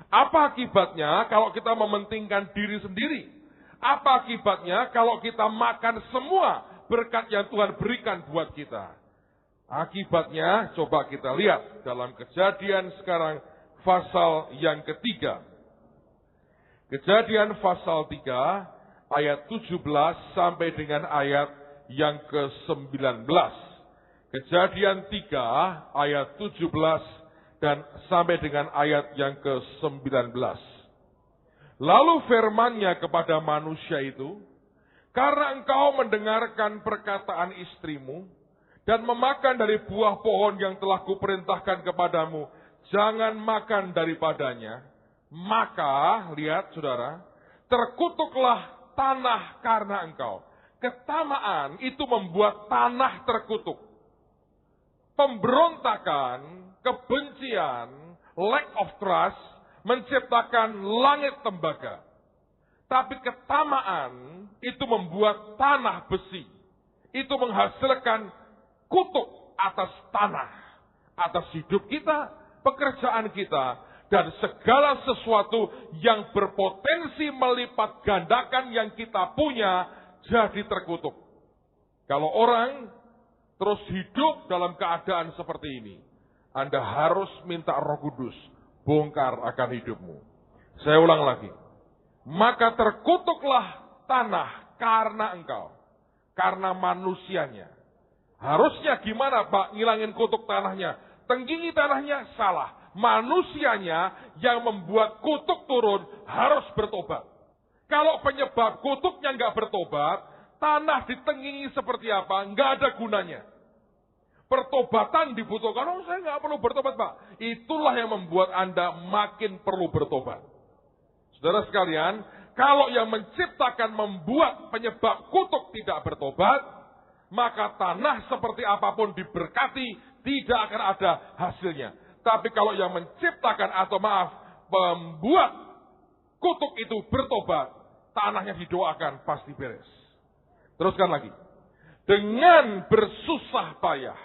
Apa akibatnya kalau kita mementingkan diri sendiri? Apa akibatnya kalau kita makan semua berkat yang Tuhan berikan buat kita? Akibatnya coba kita lihat dalam Kejadian sekarang pasal yang ketiga. Kejadian pasal 3 ayat 17 sampai dengan ayat yang ke-19. Kejadian 3 ayat 17 dan sampai dengan ayat yang ke-19. Lalu firman-Nya kepada manusia itu, karena engkau mendengarkan perkataan istrimu dan memakan dari buah pohon yang telah kuperintahkan kepadamu, jangan makan daripadanya. Maka, lihat saudara, terkutuklah tanah karena engkau. Ketamaan itu membuat tanah terkutuk. Pemberontakan, kebencian, lack of trust, menciptakan langit tembaga. Tapi ketamaan itu membuat tanah besi. Itu menghasilkan kutuk atas tanah. Atas hidup kita, pekerjaan kita, dan segala sesuatu yang berpotensi melipat gandakan yang kita punya jadi terkutuk. Kalau orang terus hidup dalam keadaan seperti ini, Anda harus minta Roh Kudus bongkar akan hidupmu. Saya ulang lagi. Maka terkutuklah tanah karena engkau, karena manusianya. Harusnya gimana Pak ngilangin kutuk tanahnya? Tenggingi tanahnya? Salah. Manusianya yang membuat kutuk turun harus bertobat. Kalau penyebab kutuknya nggak bertobat, tanah ditenggingi seperti apa? Nggak ada gunanya. Pertobatan dibutuhkan. Oh, saya nggak perlu bertobat, Pak. Itulah yang membuat Anda makin perlu bertobat. Saudara sekalian, kalau yang menciptakan membuat penyebab kutuk tidak bertobat, maka tanah seperti apapun diberkati tidak akan ada hasilnya. Tapi kalau yang menciptakan atau membuat kutuk itu bertobat, tanahnya didoakan pasti beres. Teruskan lagi. Dengan bersusah payah,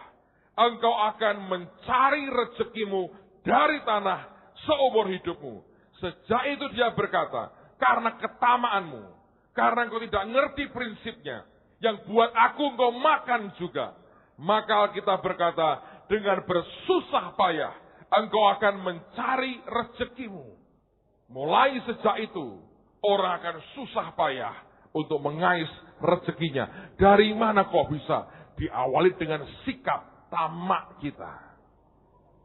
engkau akan mencari rezekimu dari tanah seumur hidupmu. Sejak itu dia berkata, karena ketamaanmu, karena engkau tidak ngerti prinsipnya, yang buat aku engkau makan juga. Maka kita berkata, dengan bersusah payah, engkau akan mencari rezekimu. Mulai sejak itu, orang akan susah payah untuk mengais rezekinya. Dari mana kok bisa? Diawali dengan sikap tamak kita.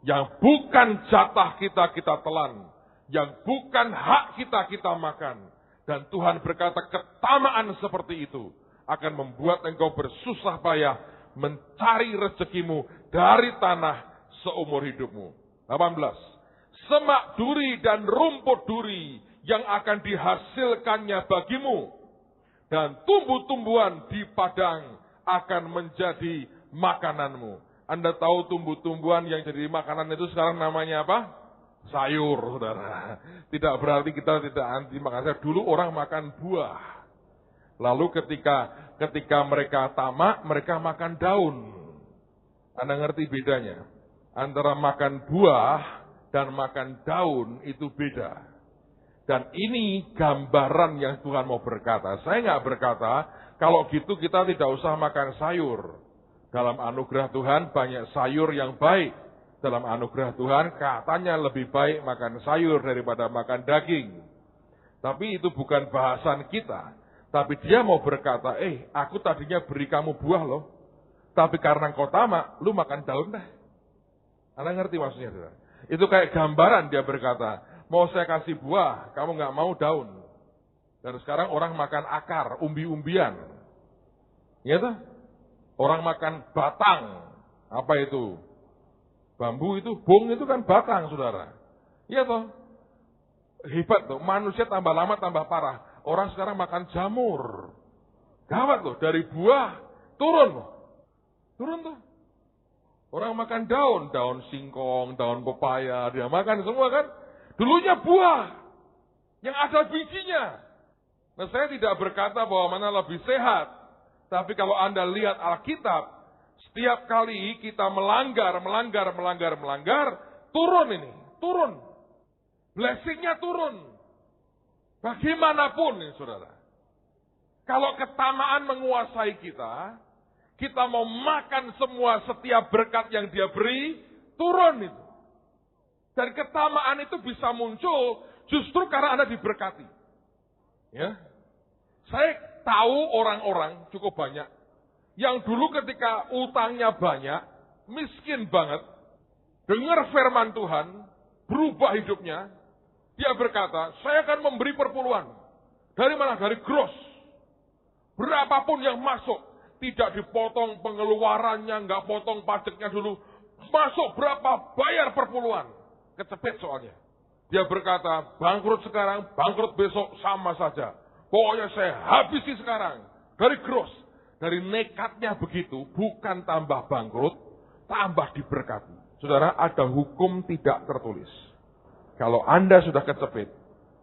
Yang bukan jatah kita, kita telan. Yang bukan hak kita, kita makan. Dan Tuhan berkata, ketamaan seperti itu akan membuat engkau bersusah payah mencari rezekimu dari tanah seumur hidupmu. 18. Semak duri dan rumput duri yang akan dihasilkannya bagimu. Dan tumbuh-tumbuhan di padang akan menjadi makananmu. Anda tahu tumbuh-tumbuhan yang jadi makanan itu sekarang namanya apa? Sayur, saudara. Tidak berarti kita tidak anti makan sayur. Dulu orang makan buah. Lalu ketika mereka tamak, mereka makan daun. Anda ngerti bedanya? Antara makan buah dan makan daun itu beda. Dan ini gambaran yang Tuhan mau berkata. Saya nggak berkata, kalau gitu kita tidak usah makan sayur. Dalam anugerah Tuhan banyak sayur yang baik. Dalam anugerah Tuhan katanya lebih baik makan sayur daripada makan daging. Tapi itu bukan bahasan kita. Tapi dia mau berkata, aku tadinya beri kamu buah loh. Tapi karena kau tamak, lu makan daun deh. Anda ngerti maksudnya? Saudara? Itu kayak gambaran dia berkata, mau saya kasih buah, kamu nggak mau daun. Dan sekarang orang makan akar, umbi-umbian. Ya toh? Orang makan batang. Apa itu? Bambu itu, bung itu kan batang, saudara. Iya toh? Hebat tuh, manusia tambah lama tambah parah. Orang sekarang makan jamur. Gawat loh, dari buah turun loh. Turun tuh. Orang makan daun singkong, daun pepaya, dia makan semua kan. Dulunya buah yang ada bijinya. Nah, saya tidak berkata bahwa mana lebih sehat. Tapi kalau Anda lihat Alkitab, setiap kali kita melanggar, turun ini, turun. Blessing-nya turun. Bagaimanapun nih, saudara. Kalau ketamaan menguasai kita mau makan semua setiap berkat yang dia beri, turun itu. Dan ketamaan itu bisa muncul justru karena Anda diberkati. Ya. Saya tahu orang-orang cukup banyak yang dulu ketika utangnya banyak, miskin banget, dengar firman Tuhan, berubah hidupnya, dia berkata, saya akan memberi perpuluhan. Dari mana? Dari gross. Berapapun yang masuk, tidak dipotong pengeluarannya, nggak potong pajaknya dulu. Masuk berapa, bayar perpuluhan. Kecepet soalnya. Dia berkata, bangkrut sekarang, bangkrut besok, sama saja. Pokoknya saya habisi sekarang. Dari gross. Dari nekatnya begitu, bukan tambah bangkrut, tambah diberkati. Saudara, ada hukum tidak tertulis. Kalau Anda sudah kecepit,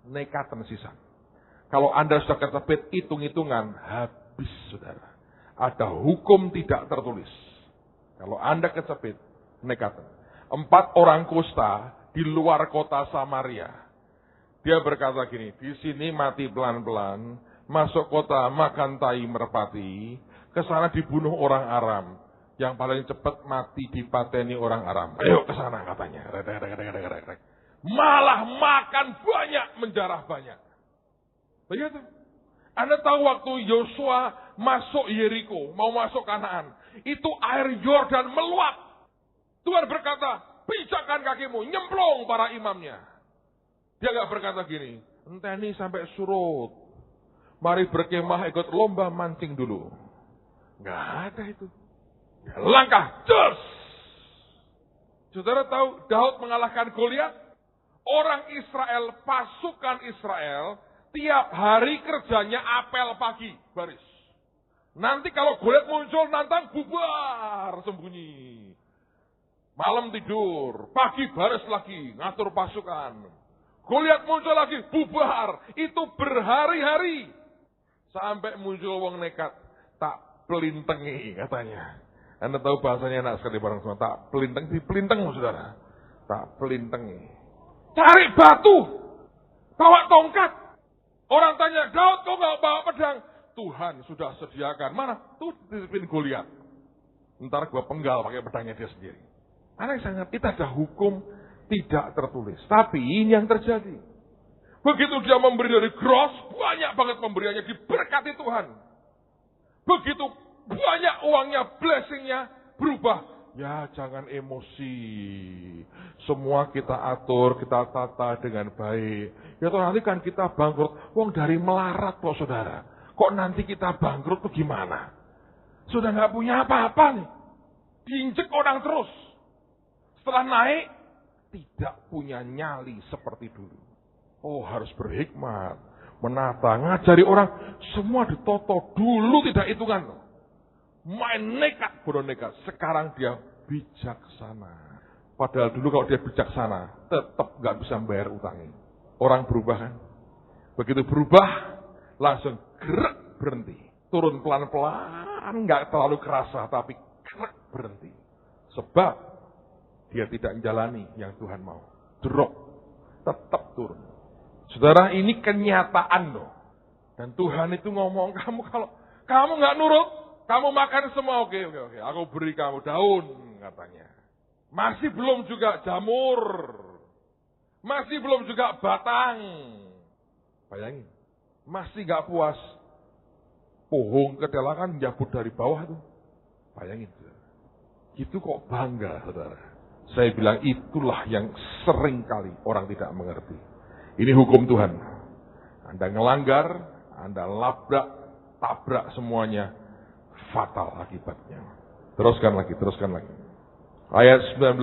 nekat tersisa. Kalau Anda sudah kecepit, hitung-hitungan, habis saudara. Ada hukum tidak tertulis. Kalau Anda kecepit, nekat. 4 orang kusta di luar kota Samaria. Dia berkata gini, di sini mati pelan-pelan, masuk kota makan tai merpati, ke sana dibunuh orang Aram. Yang paling cepat mati dipateni orang Aram. Ayo ke sana katanya. Malah makan banyak, menjarah banyak. Begitu. Anda tahu waktu Yosua masuk Yeriko, mau masuk Kanaan, itu air Yordan meluap. Tuhan berkata, pijakkan kakimu, nyemplung para imamnya. Dia nggak berkata gini, enteni sampai surut. Mari berkemah ikut lomba mancing dulu. Nggak ada itu. Langkah, jos. Saudara tahu Daud mengalahkan Goliat? Orang Israel, pasukan Israel, tiap hari kerjanya apel pagi, baris. Nanti kalau Goliat muncul, nantang bubar, sembunyi. Malam tidur, pagi baris lagi, ngatur pasukan. Goliat muncul lagi, bubar. Itu berhari-hari. Sampai muncul wong nekat, tak pelintengi katanya. Anda tahu bahasanya enak sekali barang semua. Tak pelinteng, dipelinteng saudara. Tak pelintengi. Cari batu. Bawa tongkat. Orang tanya, Daud kok gak bawa pedang? Tuhan sudah sediakan. Mana? Tuh dititipin Goliat. Ntar gua penggal pakai pedangnya dia sendiri. Anak sangat, itu ada hukum tidak tertulis. Tapi ini yang terjadi. Begitu dia memberi dari gross, banyak banget pemberiannya, diberkati Tuhan. Begitu banyak uangnya, blessingnya berubah. Ya jangan emosi. Semua kita atur, kita tata dengan baik. Ya toh nanti kan kita bangkrut. Wong dari melarat loh saudara. Kok nanti kita bangkrut tuh gimana? Sudah gak punya apa-apa nih. Diinjek orang terus. Setelah naik, tidak punya nyali seperti dulu. Oh harus berhikmat. Menata, ngajari orang. Semua ditoto. Dulu tidak hitungan. Main nekat, bodoh nekat. Sekarang dia bijaksana. Padahal dulu kalau dia bijaksana, tetap gak bisa membayar utangnya. Orang berubah kan? Begitu berubah, langsung gerak berhenti. Turun pelan-pelan, gak terlalu kerasa, tapi gerak berhenti. Sebab dia tidak menjalani yang Tuhan mau. Drop, tetap turun. Saudara, ini kenyataan loh. Dan Tuhan itu ngomong, kamu kalau kamu gak nurut, Kamu makan semua, oke. Aku beri kamu daun, katanya. Masih belum juga jamur. Masih belum juga batang. Bayangin, masih gak puas. Pohon kedela kan nyabut dari bawah tuh. Bayangin, itu kok bangga, saudara. Saya bilang itulah yang sering kali orang tidak mengerti. Ini hukum Tuhan. Anda ngelanggar, Anda labrak, tabrak semuanya, fatal akibatnya. Teruskan lagi. Ayat 19.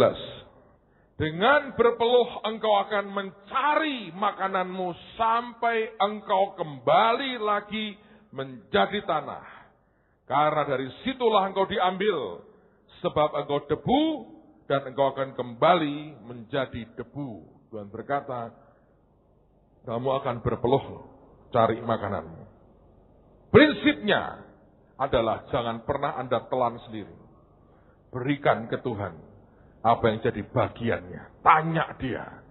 Dengan berpeluh engkau akan mencari makananmu sampai engkau kembali lagi menjadi tanah. Karena dari situlah engkau diambil, sebab engkau debu dan engkau akan kembali menjadi debu. Tuhan berkata, kamu akan berpeluh cari makananmu. Prinsipnya adalah jangan pernah Anda telan sendiri. Berikan ke Tuhan apa yang jadi bagiannya. Tanya dia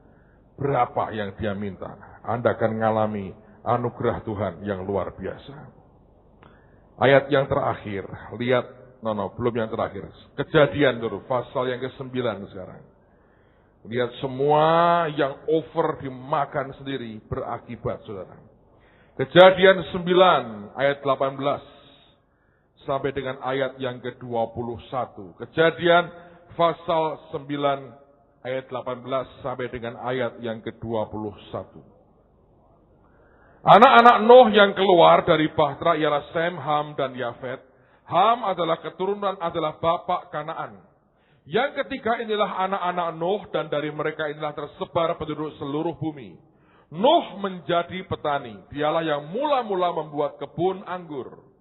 berapa yang dia minta. Anda akan mengalami anugerah Tuhan yang luar biasa. Ayat yang terakhir, lihat, belum yang terakhir. Kejadian dulu, pasal yang ke-9 sekarang. Lihat semua yang over dimakan sendiri berakibat, saudara. Kejadian 9 ayat 18 sampai dengan ayat yang ke-21. Kejadian pasal 9 ayat 18 sampai dengan ayat yang ke-21. Anak-anak Nuh yang keluar dari Bahtera ialah Sem, Ham, dan Yafet. Ham adalah keturunan adalah bapak Kanaan. Yang ketiga inilah anak-anak Nuh, dan dari mereka inilah tersebar penduduk seluruh bumi. Nuh menjadi petani. Dialah yang mula-mula membuat kebun anggur.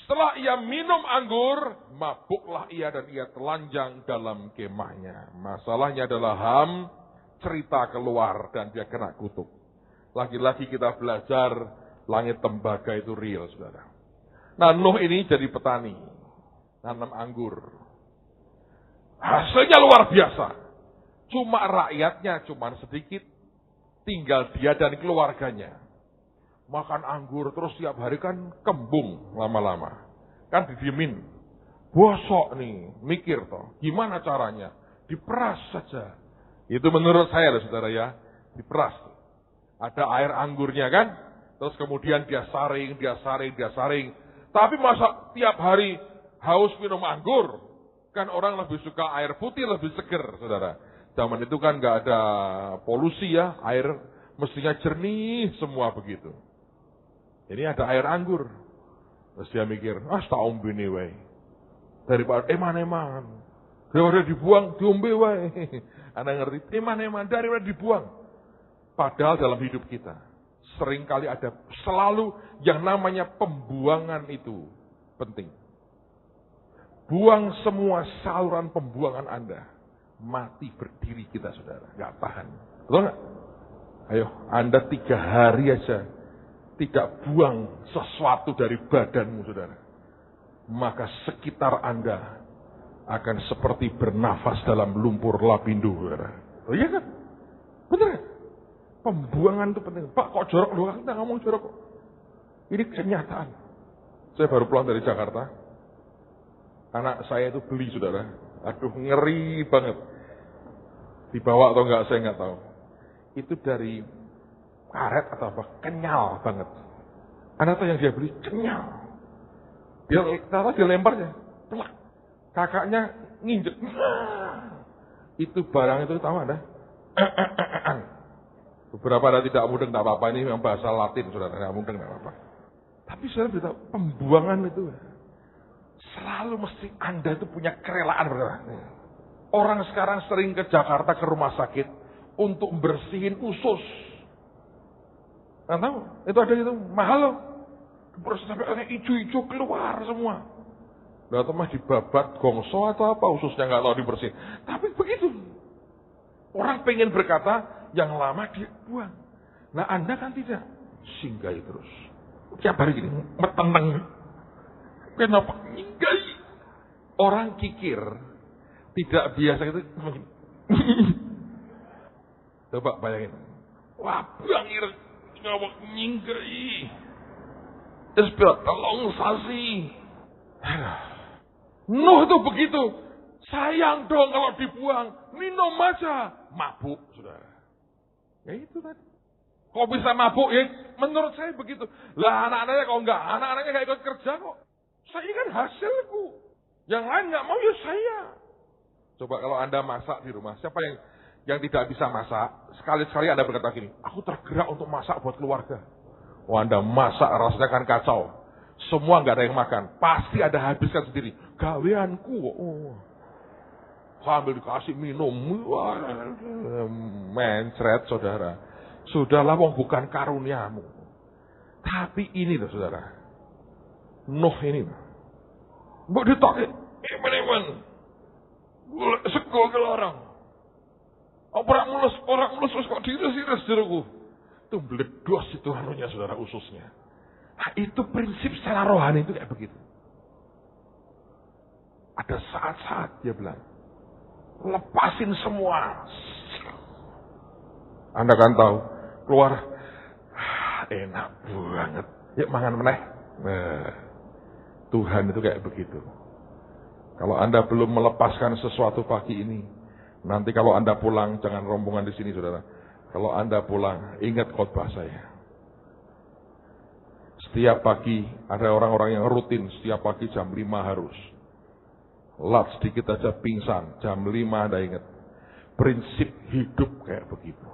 Setelah ia minum anggur, mabuklah ia dan ia telanjang dalam kemahnya. Masalahnya adalah Ham cerita keluar dan dia kena kutuk. Lagi-lagi kita belajar langit tembaga itu real, saudara. Nah, Nuh ini jadi petani, nanam anggur. Hasilnya luar biasa. Cuma rakyatnya cuma sedikit. Tinggal dia dan keluarganya. Makan anggur terus tiap hari kan kembung lama-lama. Kan didiemin. Bosok nih, mikir toh. Gimana caranya? Diperas saja. Itu menurut saya loh saudara ya. Diperas. Ada air anggurnya kan. Terus kemudian dia saring. Tapi masa tiap hari haus minum anggur? Kan orang lebih suka air putih, lebih seger, saudara. Zaman itu kan nggak ada polusi ya, air mestinya jernih semua begitu. Ini ada air anggur. Terus dia mikir, tak ombe nih wey. Daripada eman-eman. Daripada dibuang, diombe wey. Anda ngerti, eman-eman, daripada dibuang. Padahal dalam hidup kita, seringkali ada selalu yang namanya pembuangan itu penting. Buang semua saluran pembuangan Anda. Mati berdiri kita, saudara. Gak tahan. Betul gak? Ayo, Anda 3 hari aja tidak buang sesuatu dari badanmu, saudara. Maka sekitar Anda akan seperti bernafas dalam lumpur lapindo, saudara. Oh iya kan? Betul kan? Pembuangan itu penting. Pak, kok jorok doang? Kita ngomong jorok kok. Ini kenyataan. Saya baru pulang dari Jakarta. Anak saya itu beli, saudara. Aduh, ngeri banget. Dibawa atau enggak, saya enggak tahu. Itu dari karet atau apa, kenyal banget. Anak tahu yang dia beli, kenyal. Dia lemparnya, pelak. Kakaknya nginjek. Itu barang itu tahu Anda? Beberapa ada tidak mudeng, tidak apa-apa. Ini memang bahasa Latin, saudara. Tidak mudeng, tidak apa-apa. Tapi saudara beritahu, pembuangan itu selalu mesti Anda itu punya kerelaan, saudara. Orang sekarang sering ke Jakarta ke rumah sakit untuk bersihin usus. Nggak tahu, itu ada itu mahal loh. Proses sampai hijau-hijau keluar semua. Nggak tahu mah dibabat gongso atau apa, ususnya nggak tahu dibersihin. Tapi begitu. Orang pengen berkata, yang lama dia buang. Nah Anda kan tidak. Singgahi terus. Tiap hari gini, meteneng. Kenapa? Singgahi. Orang kikir. Tidak biasa itu. Coba bayangin. Wah, bangir. Ngawak nyinggahi. Terus tolong sasi. Nuh itu begitu. Sayang dong kalau dibuang. Minum aja. Mabuk, saudara. Ya itu tadi. Kok bisa mabuk? Ya menurut saya begitu. Lah anak-anaknya kok enggak? Anak-anaknya enggak ikut kerja kok. Saya kan hasilku. Yang lain enggak mau ya saya. Coba kalau Anda masak di rumah. Siapa yang tidak bisa masak? Sekali-sekali Anda berkata gini. Aku tergerak untuk masak buat keluarga. Oh Anda masak rasanya kan kacau. Semua enggak ada yang makan. Pasti ada habiskan sendiri. Gaweanku. Oh. Sambil dikasih minum. Mencret saudara. Sudahlah wong bukan karuniamu. Tapi ini loh saudara. Nuh ini. Mbok ditoke. Emen-emen. Sego ke lorong. Orang mulus kok diiris-iris jeruku. Itu meledos itu anunya saudara ususnya. Nah itu prinsip secara rohani itu kayak begitu. Ada saat-saat dia bilang. Lepasin semua. Anda kan tahu. Keluar. Enak banget. Yuk mangan meneh. Nah, Tuhan itu kayak begitu. Kalau Anda belum melepaskan sesuatu pagi ini. Nanti kalau Anda pulang. Jangan rombongan di sini saudara. Kalau Anda pulang. Ingat khotbah saya. Setiap pagi. Ada orang-orang yang rutin. Setiap pagi jam 5 harus. Lat sedikit aja pingsan. Jam 5 Anda ingat. Prinsip hidup kayak begitu.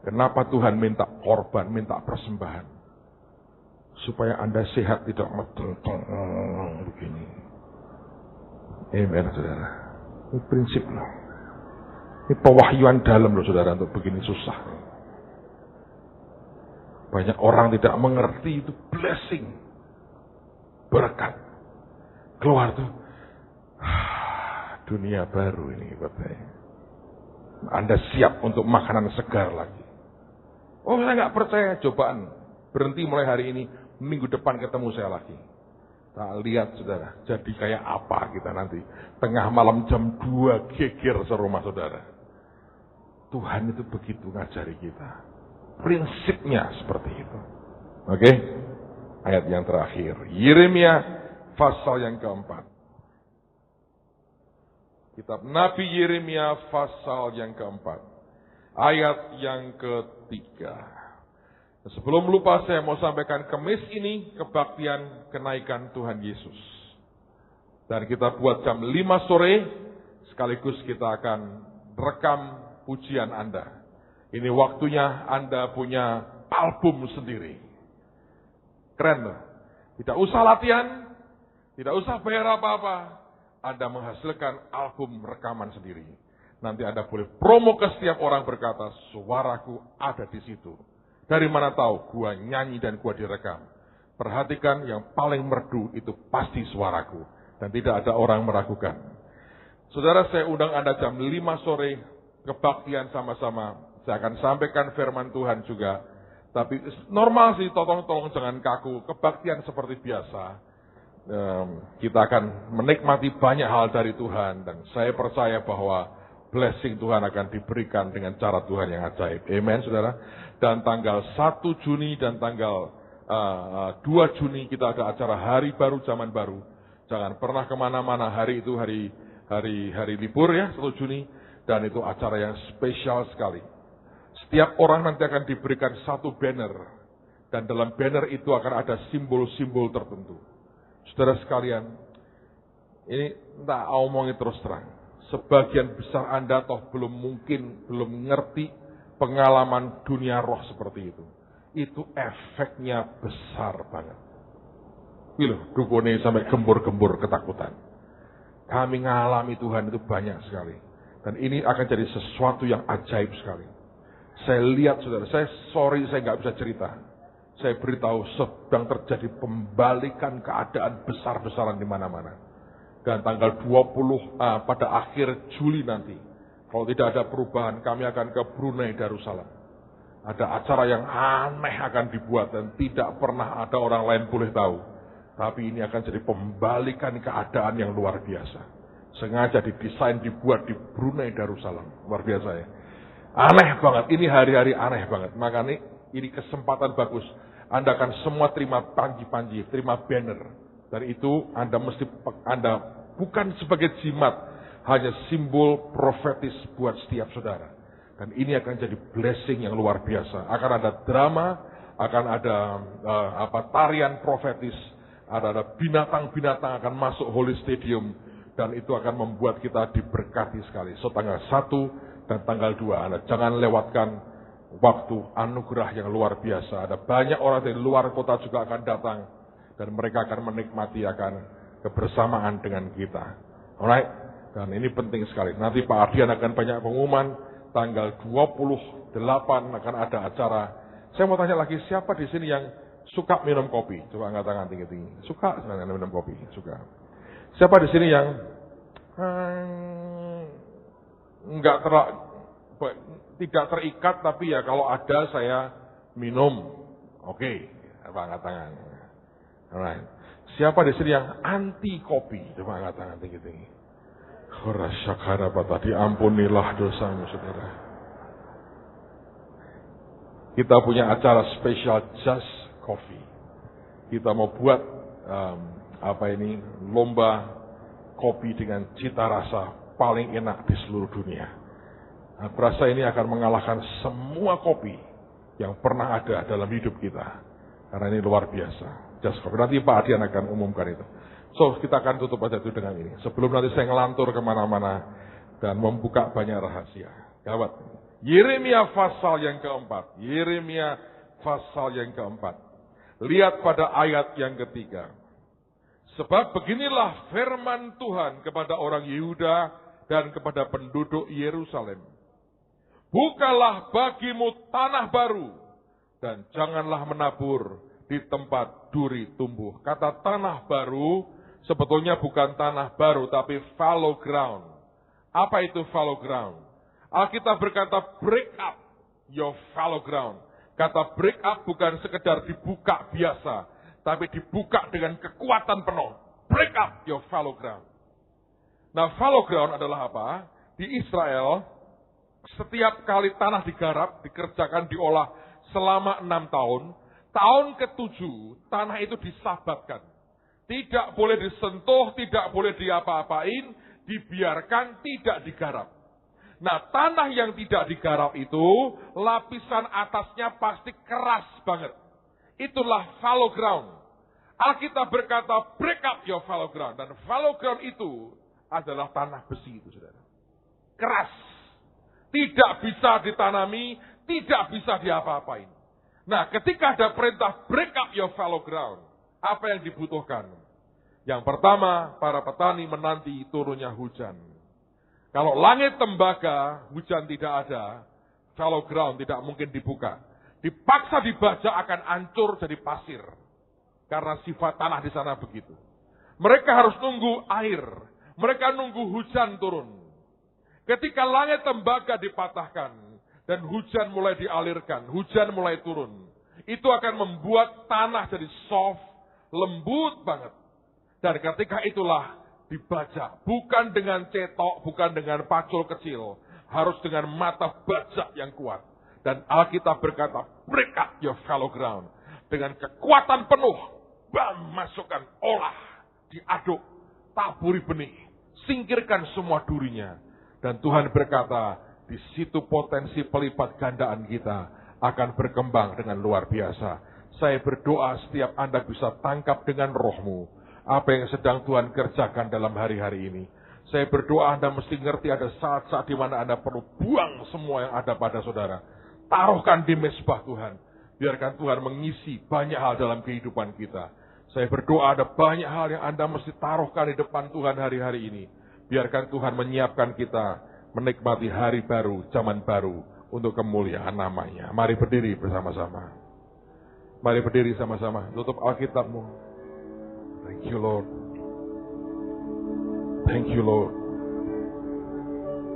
Kenapa Tuhan minta korban, minta persembahan? Supaya Anda sehat, tidak begini. Amen, saudara. Ini prinsip loh. Ini pewahyuan dalam loh, saudara, untuk begini susah. Banyak orang tidak mengerti itu blessing. Berkat. Keluar tuh. Dunia baru ini buat saya. Anda siap untuk makanan segar lagi. Oh saya nggak percaya, cobaan. Berhenti mulai hari ini, minggu depan ketemu saya lagi. Nah, lihat saudara, jadi kayak apa kita nanti. Tengah malam jam 2 geger serumah saudara. Tuhan itu begitu ngajari kita. Prinsipnya seperti itu. Oke? Ayat yang terakhir. Yeremia pasal yang keempat. Kitab Nabi Yeremia pasal yang keempat. Ayat yang ketiga. Sebelum lupa saya mau sampaikan kemis ini kebaktian kenaikan Tuhan Yesus. Dan kita buat jam 5 sore. Sekaligus kita akan rekam pujian Anda. Ini waktunya Anda punya album sendiri. Keren loh. Tidak usah latihan. Tidak usah bayar apa-apa. Anda menghasilkan album rekaman sendiri. Nanti Anda boleh promo ke setiap orang berkata, suaraku ada di situ. Dari mana tahu gua nyanyi dan gua direkam. Perhatikan yang paling merdu itu pasti suaraku. Dan tidak ada orang meragukan. Saudara, saya undang Anda jam 5 sore. Kebaktian sama-sama. Saya akan sampaikan firman Tuhan juga. Tapi normal sih, tolong jangan kaku. Kebaktian seperti biasa. Kita akan menikmati banyak hal dari Tuhan. Dan saya percaya bahwa blessing Tuhan akan diberikan dengan cara Tuhan yang ajaib. Amen, saudara. Dan tanggal 1 Juni dan tanggal 2 Juni kita ada acara Hari Baru Zaman Baru. Jangan pernah kemana-mana. Hari itu hari libur ya, 1 Juni. Dan itu acara yang spesial sekali. Setiap orang nanti akan diberikan satu banner. Dan dalam banner itu akan ada simbol-simbol tertentu. Saudara sekalian, ini tak omongin terus terang. Sebagian besar Anda toh belum ngerti pengalaman dunia roh seperti itu. Itu efeknya besar banget. Loh, dukune sampai gembur-gembur ketakutan. Kami ngalami Tuhan itu banyak sekali. Dan ini akan jadi sesuatu yang ajaib sekali. Saya lihat saudara, saya nggak bisa cerita. Saya beritahu sedang terjadi pembalikan keadaan besar-besaran di mana-mana. Dan tanggal 20 pada akhir Juli nanti. Kalau tidak ada perubahan, kami akan ke Brunei Darussalam. Ada acara yang aneh akan dibuat dan tidak pernah ada orang lain boleh tahu. Tapi ini akan jadi pembalikan keadaan yang luar biasa. Sengaja didesain, dibuat di Brunei Darussalam. Luar biasa ya. Aneh banget, ini hari-hari aneh banget. Makanya ini kesempatan bagus. Anda akan semua terima panji-panji, terima banner. Dan itu Anda bukan sebagai jimat, hanya simbol profetis buat setiap saudara. Dan ini akan jadi blessing yang luar biasa. Akan ada drama, akan ada tarian profetis, ada binatang-binatang akan masuk Holy Stadium, dan itu akan membuat kita diberkati sekali. So tanggal 1 dan tanggal 2, Anda jangan lewatkan waktu anugerah yang luar biasa. Ada banyak orang dari luar kota juga akan datang, dan mereka akan menikmati akan kebersamaan dengan kita. Alright? Dan ini penting sekali. Nanti Pak Ardian akan banyak pengumuman, tanggal 28 akan ada acara. Saya mau tanya lagi, siapa di sini yang suka minum kopi? Coba angkat tangan tinggi-tinggi. Suka sebenarnya minum kopi? Suka. Siapa di sini yang tidak terikat, tapi ya kalau ada saya minum. Oke, angkat tangan. Alright. Siapa di sini yang anti kopi? Coba angkat tangan tinggi-tinggi. Tadi ampunilah dosamu, saudara. Kita punya acara spesial Just Coffee. Kita mau buat lomba kopi dengan cita rasa paling enak di seluruh dunia. Aku rasa ini akan mengalahkan semua kopi yang pernah ada dalam hidup kita. Karena ini luar biasa. Just Coffee. Nanti Pak Adian akan umumkan itu. So, kita akan tutup aja itu dengan ini. Sebelum nanti saya ngelantur kemana-mana dan membuka banyak rahasia. Gawat. Yeremia pasal yang keempat. Yeremia pasal yang keempat. Lihat pada ayat yang ketiga. Sebab beginilah firman Tuhan kepada orang Yehuda dan kepada penduduk Yerusalem. Bukalah bagimu tanah baru dan janganlah menabur di tempat duri tumbuh. Kata tanah baru sebetulnya bukan tanah baru tapi fallow ground. Apa itu fallow ground? Alkitab berkata break up your fallow ground. Kata break up bukan sekedar dibuka biasa, tapi dibuka dengan kekuatan penuh. Break up your fallow ground. Nah, fallow ground adalah apa? Di Israel, setiap kali tanah digarap, dikerjakan, diolah selama 6 tahun, tahun ke-7, tanah itu disabatkan. Tidak boleh disentuh, tidak boleh diapa-apain, dibiarkan, tidak digarap. Nah, tanah yang tidak digarap itu, lapisan atasnya pasti keras banget. Itulah fallow ground. Alkitab berkata, break up your fallow ground. Dan fallow ground itu adalah tanah besi itu, saudara. Keras. Tidak bisa ditanami, tidak bisa diapa-apain. Nah, ketika ada perintah break up your fallow ground, apa yang dibutuhkan? Yang pertama, para petani menanti turunnya hujan. Kalau langit tembaga, hujan tidak ada, fallow ground tidak mungkin dibuka. Dipaksa dibajak akan hancur jadi pasir. Karena sifat tanah di sana begitu. Mereka harus nunggu air. Mereka nunggu hujan turun. Ketika langit tembaga dipatahkan dan hujan mulai dialirkan, hujan mulai turun, itu akan membuat tanah jadi soft, lembut banget. Dan ketika itulah dibajak, bukan dengan cetok, bukan dengan pacul kecil, harus dengan mata bajak yang kuat. Dan Alkitab berkata, break up your fallow ground. Dengan kekuatan penuh, bam, masukkan, olah, diaduk, taburi benih, singkirkan semua durinya. Dan Tuhan berkata, di situ potensi pelipat gandaan kita akan berkembang dengan luar biasa. Saya berdoa setiap Anda bisa tangkap dengan rohmu apa yang sedang Tuhan kerjakan dalam hari-hari ini. Saya berdoa Anda mesti ngerti ada saat-saat di mana Anda perlu buang semua yang ada pada saudara. Taruhkan di mezbah Tuhan. Biarkan Tuhan mengisi banyak hal dalam kehidupan kita. Saya berdoa ada banyak hal yang Anda mesti taruhkan di depan Tuhan hari-hari ini. Biarkan Tuhan menyiapkan kita menikmati hari baru, zaman baru untuk kemuliaan namanya. Mari berdiri bersama-sama. Mari berdiri sama-sama. Tutup Alkitabmu. Thank you, Lord. Thank you, Lord.